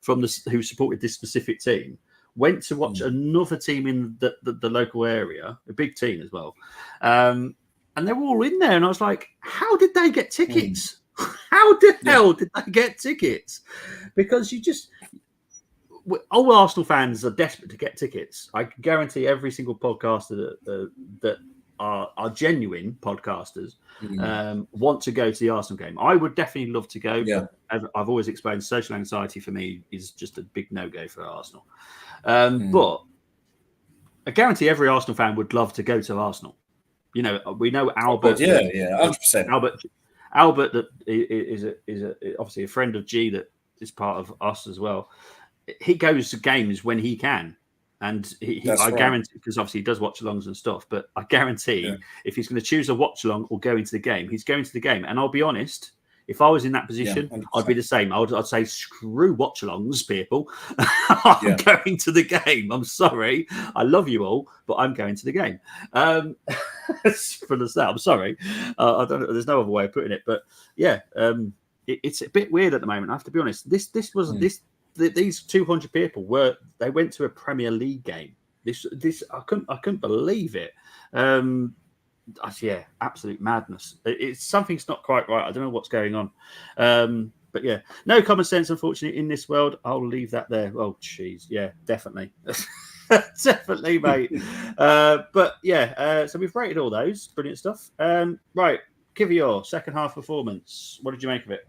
who supported this specific team, went to watch another team in the local area, a big team as well. And they were all in there. And I was like, how did they get tickets? How the hell did they get tickets? Because all Arsenal fans are desperate to get tickets. I can guarantee every single podcaster that are genuine podcasters want to go to the Arsenal game. I would definitely love to go. Yeah. I've always explained social anxiety for me is just a big no-go for Arsenal. But I guarantee every Arsenal fan would love to go to Arsenal. We know Albert. 100%. Albert that is obviously a friend of G that is part of us as well. He goes to games when he can. And I guarantee, because obviously he does watch-alongs and stuff, but I guarantee if he's going to choose a watch-along or go into the game, he's going to the game. And I'll be honest, if I was in that position, I'd be the same. I'd say, screw watch-alongs, people. I'm going to the game. I'm sorry. I love you all, but I'm going to the game. For the start, I'm sorry. I don't know. There's no other way of putting it. But it's a bit weird at the moment. I have to be honest. These 200 people went to a Premier League game. I couldn't believe it. Absolute madness. Something's not quite right. I don't know what's going on. But yeah, no common sense, unfortunately, in this world. I'll leave that there. Oh, jeez. Yeah, definitely. Definitely, mate. But yeah, so we've rated all those. Brilliant stuff. Right. Give your second half performance. What did you make of it?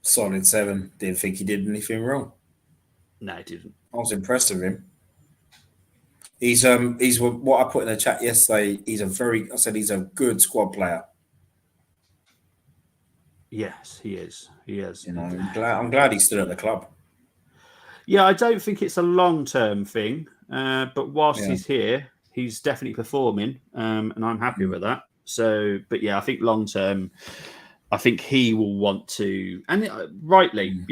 Solid 7. Didn't think he did anything wrong. No, it didn't. I was impressed with him. He's what I put in the chat yesterday. He's a good squad player. Yes, he is. He is. You know, I'm glad he's still at the club. Yeah, I don't think it's a long-term thing, but whilst he's here, he's definitely performing, and I'm happy with that. So, but yeah, I think long-term, I think he will want to, and rightly,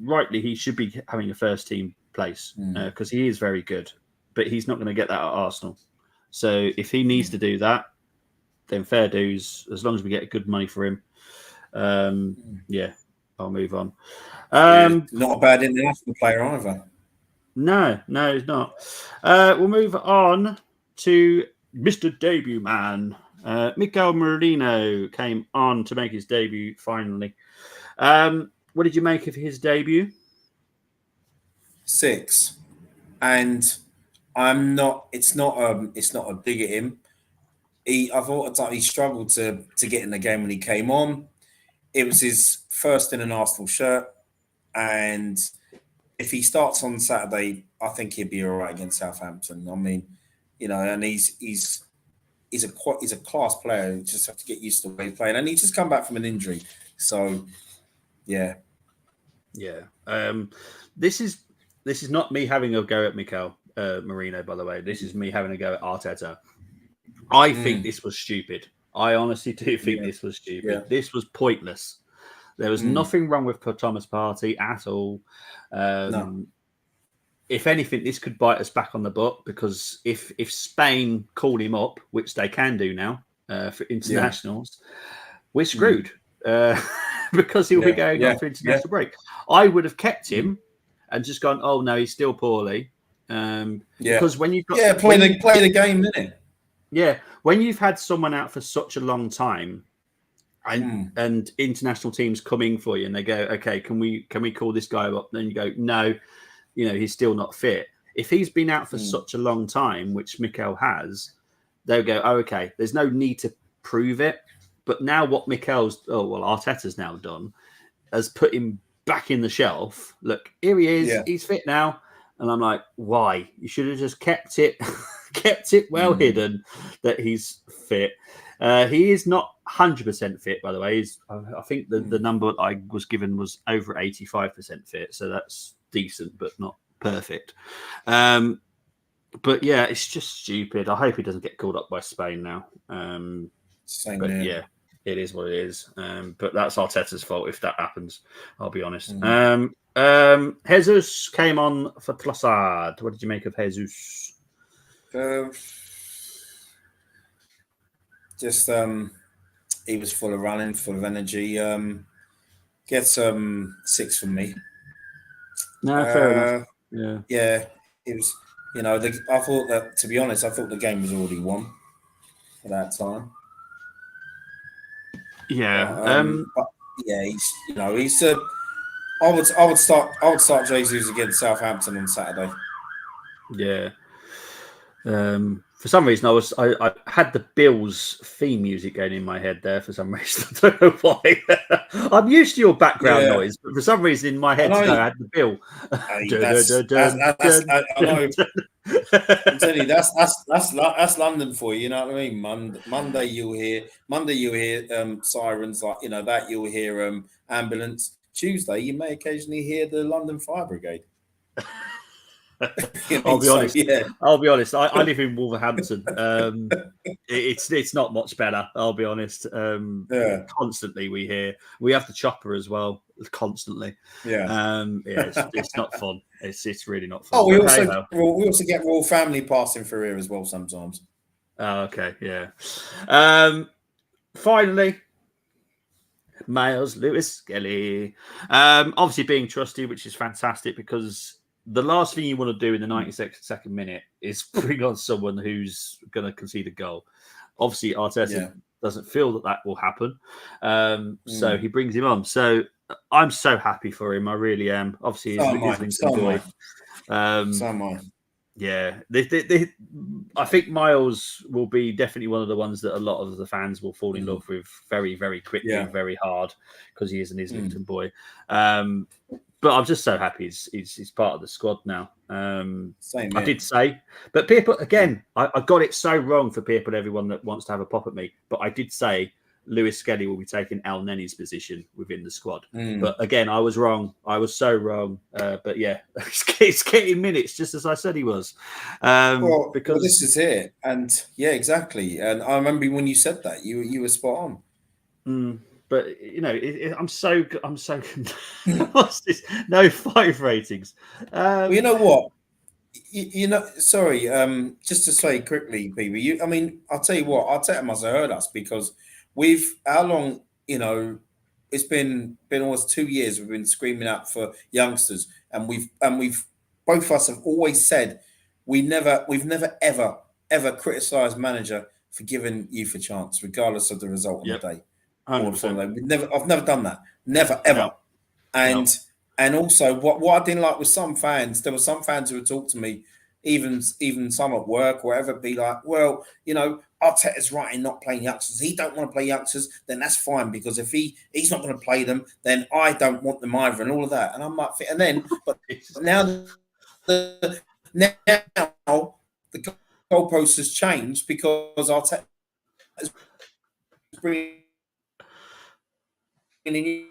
rightly, he should be having a first-team place because he is very good, but he's not going to get that at Arsenal. So, if he needs to do that, then fair dues. As long as we get good money for him, yeah, I'll move on. Not a bad international player either. No, he's not. We'll move on to Mr. Debut Man. Mikel Merino came on to make his debut finally. What did you make of his debut? 6. And I'm not. It's not a dig at him. I thought at times he struggled to get in the game when he came on. It was his first in an Arsenal shirt, and if he starts on Saturday, I think he'd be all right against Southampton. I mean, and he's a class player. You just have to get used to the way he's playing, and he's just come back from an injury. So, yeah. This is not me having a go at Mikel Merino, by the way. This is me having a go at Arteta. I think this was stupid. I honestly do think this was stupid. Yeah. This was pointless. There was nothing wrong with Thomas Partey at all. No. If anything, this could bite us back on the butt because if Spain called him up, which they can do now for internationals, we're screwed because he'll be going on for international break. I would have kept him and just gone, oh, no, he's still poorly. Because when you've got... play the game, innit? Yeah, when you've had someone out for such a long time, and international teams coming for you, and they go, okay, can we call this guy up? Then you go, no, he's still not fit. If he's been out for such a long time, which Mikel has, they'll go, oh, okay, there's no need to prove it. But now what Arteta's now done has put him back in the shelf. Look, here he is. Yeah. He's fit now. And I'm like, why? You should have just kept it well hidden that he's fit. He is not 100% fit, by the way. I think the number I was given was over 85% fit. So that's decent, but not perfect. But yeah, it's just stupid. I hope he doesn't get called up by Spain now. Yeah, it is what it is. But that's Arteta's fault if that happens. I'll be honest. Jesus came on for Trossard. What did you make of Jesus? He was full of running, full of energy. Get 6 from me. No, fair enough. Yeah. It was. I thought that. To be honest, I thought the game was already won at that time. Yeah. But yeah, he's. I would start Jesus against Southampton on Saturday. Yeah. For some reason, I had the Bills theme music going in my head there. For some reason, I don't know why. I'm used to your background noise, but for some reason in my head, I had the Bill. I know. I'm telling you, that's London for you. You know what I mean? Monday you'll hear sirens like that. You'll hear ambulance. Tuesday you may occasionally hear the London Fire Brigade. I'll be honest. I'll be honest. I live in Wolverhampton. It's not much better. I'll be honest. Constantly we have the chopper as well. Constantly. It's not fun. It's really not fun. Oh, we also get royal family passing through here as well sometimes. Oh, okay, yeah. Finally, Miles Lewis-Skelly. Obviously being trusty, which is fantastic because the last thing you want to do in the 92nd minute is bring on someone who's going to concede a goal. Obviously, Arteta doesn't feel that will happen. So he brings him on. So I'm so happy for him. I really am. Obviously, he's Islington boy. So am I. Yeah, I think Miles will be definitely one of the ones that a lot of the fans will fall in love with very, very quickly, very hard, because he is an Islington boy. But I'm just so happy he's part of the squad now. Same. I did say, but people again, I got it so wrong for people, everyone that wants to have a pop at me. But I did say Lewis Skelly will be taking Al Nenny's position within the squad. But again, I was wrong. I was so wrong. But yeah, it's getting minutes, just as I said he was. Because this is it, and yeah, exactly. And I remember when you said that, you were spot on. But you know, I'm so what's this? No 5 ratings. Well, you know what? Sorry. Just to say quickly, people. I mean, I'll tell you what. I'll tell them as I heard us, because how long? It's been almost 2 years. We've been screaming out for youngsters, and we've both of us have always said we've never ever criticised manager for giving youth a chance, regardless of the result on the day. 100%. I've never done that. Never ever. No. And also what I didn't like with some fans, there were some fans who would talk to me, even some at work or whatever, be like, well, Arteta's right in not playing youngsters. He don't want to play youngsters, then that's fine, because if he's not going to play them, then I don't want them either, and all of that. And I'm like, and then but now the goalpost has changed, because Arteta is bringing in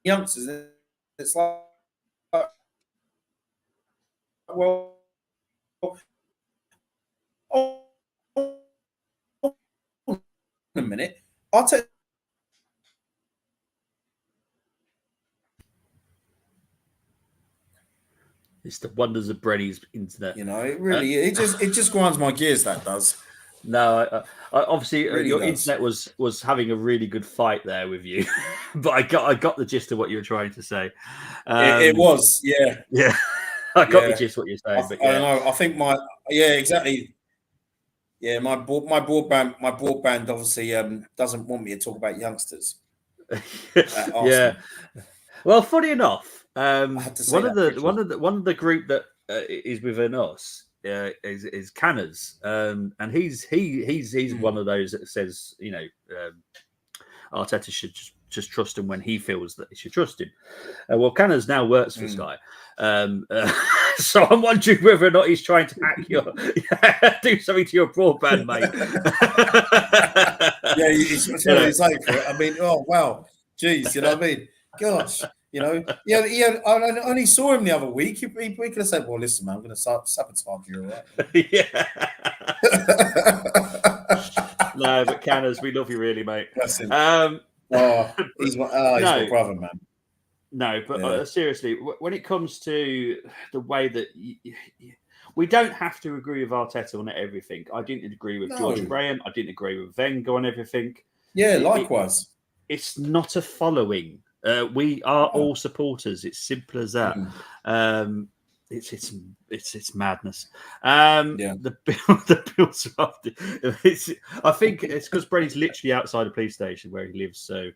youngsters. It's like, well, a minute, I'll take. It's the wonders of Brenny's internet. It really it just grinds my gears. That does. No, obviously really your does. internet was having a really good fight there with you, but I got the gist of what you were trying to say. It was, yeah. I got the gist of what you're saying. But yeah. I don't know. I think exactly. Yeah, my broadband obviously doesn't want me to talk about youngsters. Yeah. Well, funny enough, one of the group that is within us is Canners, and he's one of those that says Arteta should just trust him when he feels that he should trust him. Well, Canners now works for Sky, so I'm wondering whether or not he's trying to hack do something to your broadband, mate. Yeah, he's like for it. I mean, oh wow, jeez, you know what I mean? Gosh. I only saw him the other week. He could have said, "Well, listen, man, I'm going to sabotage you." All right? Yeah. No, but Canners, we love you, really, mate. He's my brother, man. No, but seriously, when it comes to the way that we don't have to agree with Arteta on everything. I didn't agree with George Graham. I didn't agree with Wenger on everything. Yeah, likewise. It's not a following. We are all supporters. It's simple as that. It's madness. The bills are after. I think it's because Brenny's literally outside a police station where he lives. So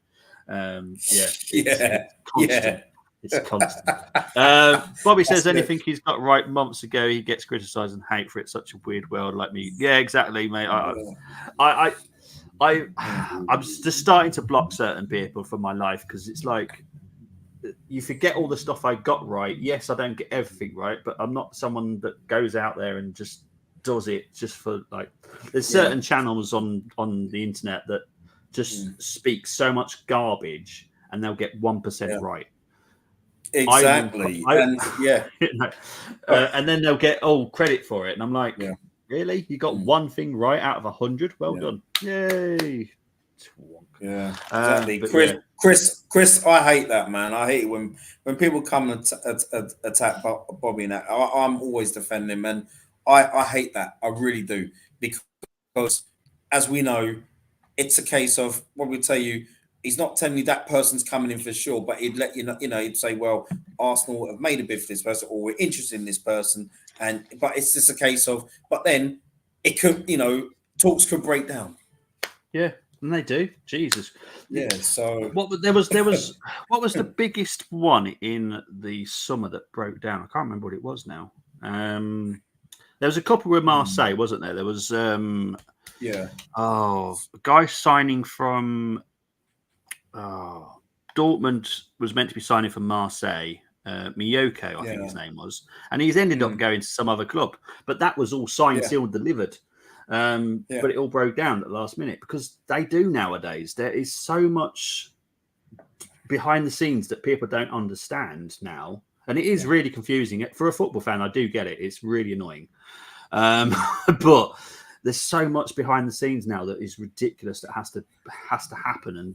it's constant. Bobby says anything he's got right months ago, he gets criticised and hate for it. Such a weird world like me. Yeah, exactly, mate. I'm just starting to block certain people from my life, because it's like you forget all the stuff I got right. Yes, I don't get everything right, but I'm not someone that goes out there and just does it just for like. There's certain channels on the internet that just speak so much garbage, and they'll get 1% right. Exactly, and then they'll get credit for it, and I'm like. Yeah. Really? You got one thing right out of 100? Well done. Yay. Yeah, exactly. Chris, I hate that, man. I hate it when people come and attack Bobby and that. I'm always defending him, and I hate that. I really do. Because as we know, it's a case of what we tell you, he's not telling you that person's coming in for sure, but he'd let you know, he'd say, well, Arsenal have made a bid for this person, or we're interested in this person. But it's just a case of, but then it could, talks could break down. Yeah. And they do. Jesus. Yeah. So There was what was the biggest one in the summer that broke down? I can't remember what it was now. There was a couple with Marseille, wasn't there? There was a guy signing from Dortmund was meant to be signing for Marseille. Miyoko, I think his name was, and he's ended up going to some other club. But that was all signed, sealed, delivered. But it all broke down at the last minute because they do nowadays. There is so much behind the scenes that people don't understand now, and it is really confusing for a football fan. I do get it; it's really annoying, but there's so much behind the scenes now that is ridiculous that has to happen. And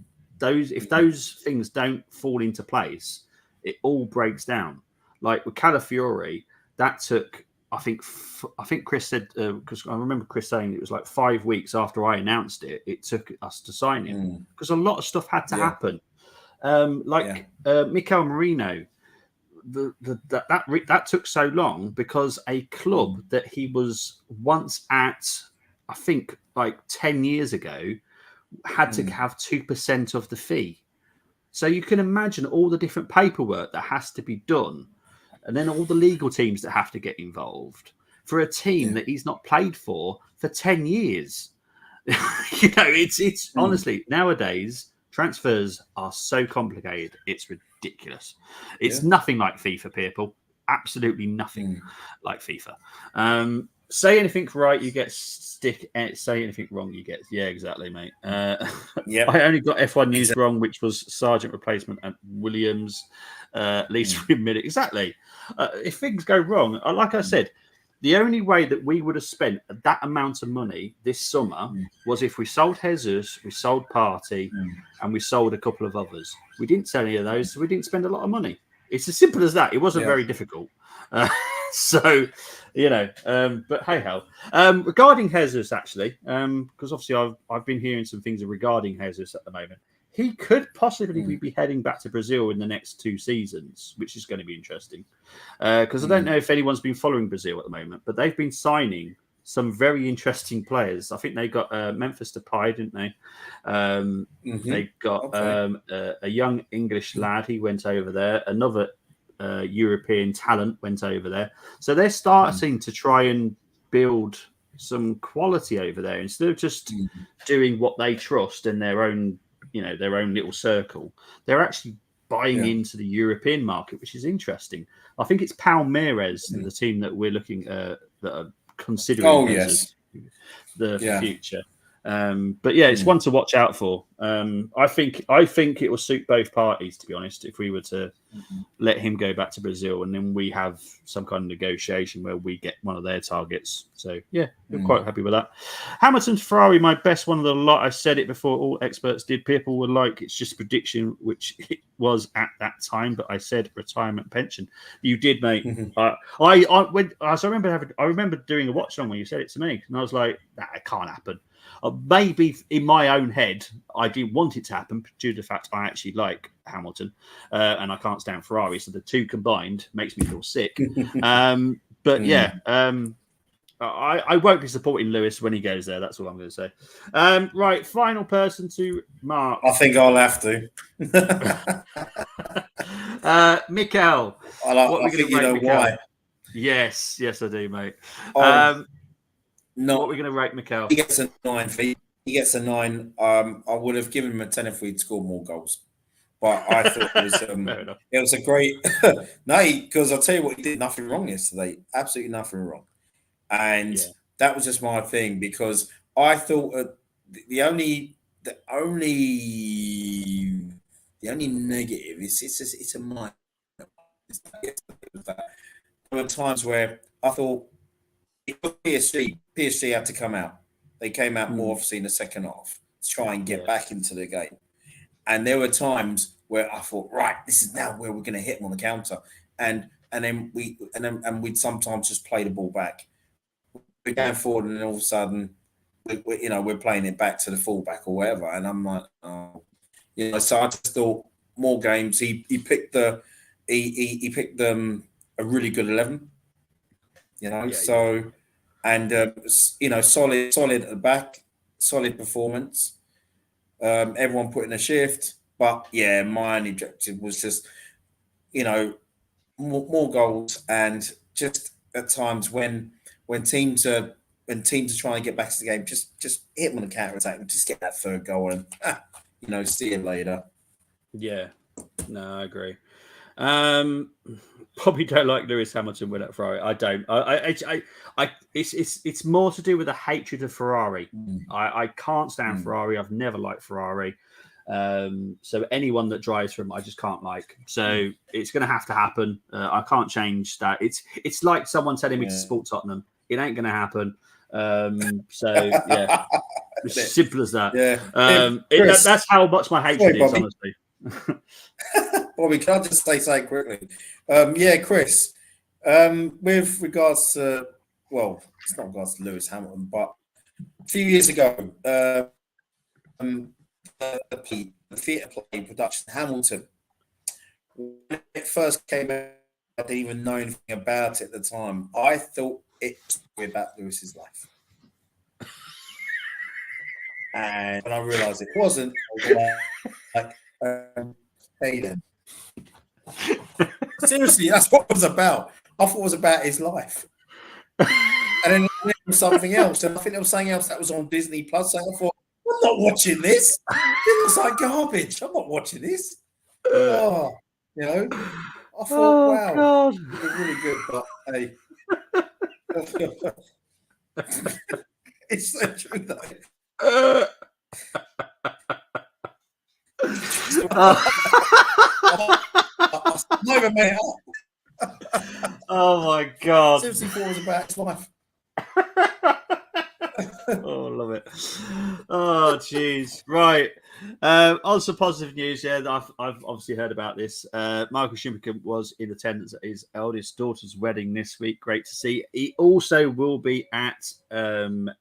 if those things don't fall into place, it all breaks down. Like with Calafiori, that took. I think Chris said because I remember Chris saying it was like 5 weeks after I announced it. It took us to sign him because a lot of stuff had to happen. Mikel Merino, that took so long because a club that he was once at, I think like 10 years ago, had to have 2% of the fee. So you can imagine all the different paperwork that has to be done. And then all the legal teams that have to get involved for a team that he's not played for 10 years. It's honestly, nowadays, transfers are so complicated. It's ridiculous. It's nothing like FIFA, people. Absolutely nothing like FIFA. Say anything right, you get stick. Say anything wrong, you get... Yeah, exactly, mate. I only got F1 news wrong, which was Sargent replacement at Williams. At least we admit it. Exactly. If things go wrong, like I said, the only way that we would have spent that amount of money this summer was if we sold Jesus, we sold Partey, and we sold a couple of others. We didn't sell any of those, so we didn't spend a lot of money. It's as simple as that. It wasn't very difficult. So, but hey ho. Regarding Jesus, actually, because obviously I've been hearing some things regarding Jesus at the moment. He could possibly be heading back to Brazil in the next 2 seasons, which is going to be interesting. Because I don't know if anyone's been following Brazil at the moment, but they've been signing some very interesting players. I think they got Memphis Depay, didn't they? They got a young English lad. He went over there. Another European talent went over there. So they're starting to try and build some quality over there instead of just doing what they trust in their own, their own little circle. They're actually buying into the European market, which is interesting. I think it's Palmeiras, the team that we're looking at, that are considering the future. But yeah, it's one to watch out for. I think it will suit both parties, to be honest, if we were to let him go back to Brazil and then we have some kind of negotiation where we get one of their targets. So yeah, we're quite happy with that. Hamilton's Ferrari, my best one of the lot. I said it before all experts did. People were like, it's just prediction, which it was at that time, but I said retirement pension. You did, mate. I remember doing a watch on when you said it to me, and I was like, it can't happen. Maybe in my own head, I didn't want it to happen due to the fact I actually like Hamilton and I can't stand Ferrari. So the two combined makes me feel sick. But yeah, I won't be supporting Lewis when he goes there. That's all I'm going to say. Right, final person to mark. I think I'll have to. Mikel. I think you know why. Yes, I do, mate. No, what are we going to rate Mikel? He gets a 9. He gets a 9. I would have given him a 10 if we'd scored more goals. But I thought it was a great. No, because I'll tell you what, he did nothing wrong yesterday. Absolutely nothing wrong. And that was just my thing, because I thought the only negative is it's a minor. There were times where I thought PSG had to come out. They came out more obviously in the second half to try and get back into the game. And there were times where I thought, right, this is now where we're going to hit them on the counter, and then we'd sometimes just play the ball back. We're going forward, and then all of a sudden, we're playing it back to the fullback or whatever. And I'm like, so I just thought more games. He picked a really good 11. Solid at the back, solid performance. Everyone put in a shift, but yeah, my only objective was just, you know, more goals, and just at times when teams are trying to get back to the game, just hit them on the counter attack and just get that third goal and see you later. Yeah, no, I agree. Probably don't like Lewis Hamilton with that Ferrari. I don't. It's more to do with a hatred of Ferrari. I can't stand Ferrari. I've never liked Ferrari. So anyone that drives for them, I just can't like. So it's going to have to happen. I can't change that. It's like someone telling me to support Tottenham. It ain't going to happen. So yeah, it's simple as that. Yeah, that's how much my hatred is, honestly. Bobby, can I just say something quickly? Yeah, Chris. With regards to, well, it's not regards to Lewis Hamilton, but a few years ago, the theatre play production Hamilton, when it first came out, I didn't even know anything about it at the time. I thought it was about Lewis's life. And when I realised it wasn't, I was like, hey then. Seriously, that's what it was about. I thought it was about his life. And then it was something else. And I think there was something else that was on Disney Plus. So I thought, I'm not watching this. It looks like garbage. I'm not watching this. I thought, wow, God. it was really good, but hey. It's so true though. Oh my God. Seriously, thought it was about his life. Oh, love it. Oh, jeez. Right. On some positive news, I've obviously heard about this. Michael Schumacher was in attendance at his eldest daughter's wedding this week. Great to see. He also will be at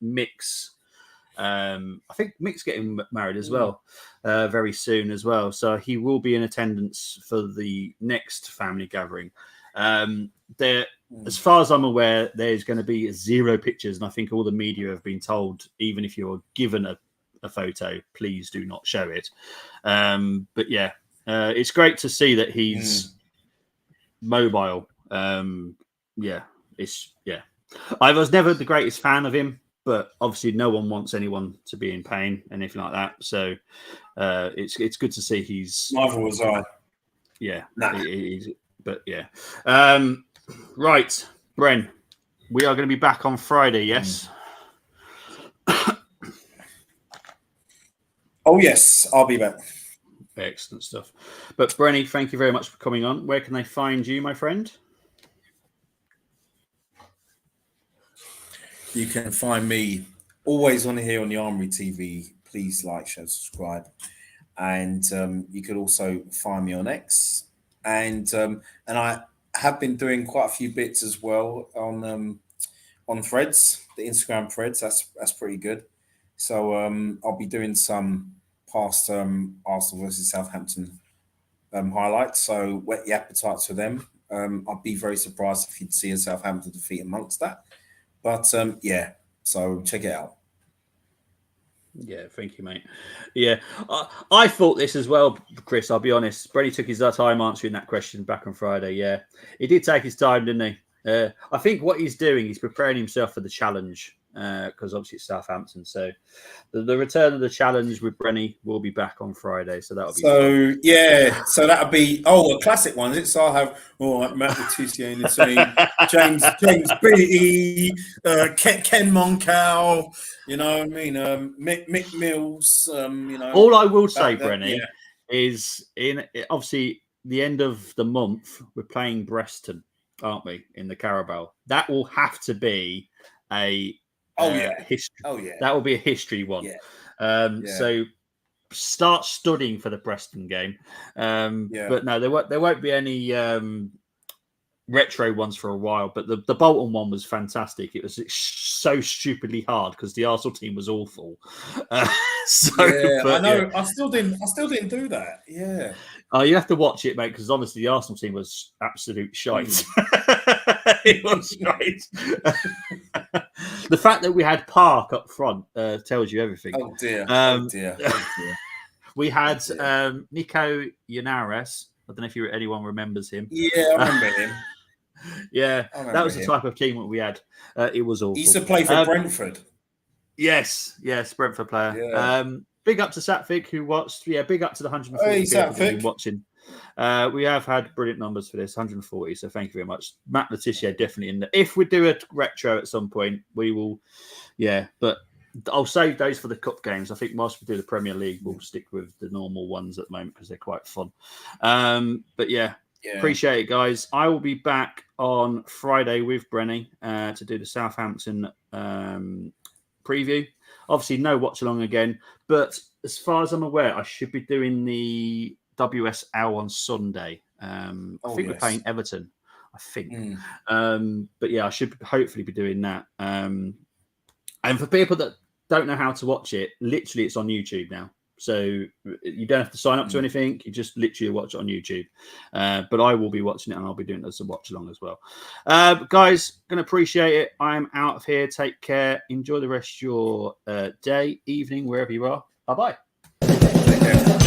Mick's. I think Mick's getting married as well very soon as well. So he will be in attendance for the next family gathering. As far as I'm aware, there's going to be 0 pictures, and I think all the media have been told, even if you're given a photo, please do not show it. But yeah, it's great to see that he's mobile. I was never the greatest fan of him, but obviously no one wants anyone to be in pain, anything like that. So it's good to see he's. Neither was I. Yeah. Nah. But yeah. Right, Bren, we are going to be back on Friday, yes? Oh, yes, I'll be back. Excellent stuff. But Brenny, thank you very much for coming on. Where can they find you, my friend? You can find me always on here on the Armory TV. Please like, share, subscribe. And you could also find me on X. And I have been doing quite a few bits as well on Threads, the Instagram Threads. That's pretty good. So I'll be doing some past Arsenal versus Southampton highlights. So whet your appetites for them. I'd be very surprised if you'd see a Southampton defeat amongst that. But yeah, so check it out. Yeah, thank you, mate. Yeah, I thought this as well, Chris. I'll be honest. Brady took his time answering that question back on Friday. Yeah, he did take his time, didn't he? I think what he's doing, he's preparing himself for the challenge because obviously it's Southampton. So the return of the challenge with Brenny will be back on Friday. So that'll be fun. Yeah. So that'll be a classic one, is it? So I'll have Matt Letizia in the team, James Beattie, Ken Moncal. You know what I mean? Mick Mills. All I will say, Brenny, is obviously the end of the month we're playing Preston, aren't we? In the Carabao, that will have to be a history. Oh yeah, that will be a history one. Yeah. So start studying for the Preston game. But no, there won't be any retro ones for a while. But the Bolton one was fantastic. It was so stupidly hard because the Arsenal team was awful. I know. I still didn't do that. Yeah. You have to watch it, mate, because honestly, the Arsenal team was absolute shite. It was shite. The fact that we had Park up front tells you everything. Oh dear. Um, Oh dear. Oh dear. We had dear. Nico Yanares. I don't know if anyone remembers him. Yeah, I remember him. Yeah, I remember that was the him. type of team that we had. It was awful. He used to play for Brentford. Yes, Brentford player. Yeah. Big up to Satvic who watched. Yeah, big up to the 140 Hey, people who've Satvic. been watching. We have had brilliant numbers for this, 140. So thank you very much, Matt Letitia. Definitely in there. If we do a retro at some point, we will. Yeah, but I'll save those for the cup games. I think whilst we do the Premier League, we'll stick with the normal ones at the moment because they're quite fun. But yeah. Appreciate it, guys. I will be back on Friday with Brenny to do the Southampton preview. Obviously, no watch along again. But as far as I'm aware, I should be doing the WSL on Sunday. I think we're playing Everton. I think. But yeah, I should hopefully be doing that. And for people that don't know how to watch it, literally, it's on YouTube now. So you don't have to sign up to anything. You just literally watch it on YouTube. But I will be watching it and I'll be doing it as a watch along as well. Guys, going to appreciate it. I'm out of here. Take care. Enjoy the rest of your day, evening, wherever you are. Bye-bye. Take care.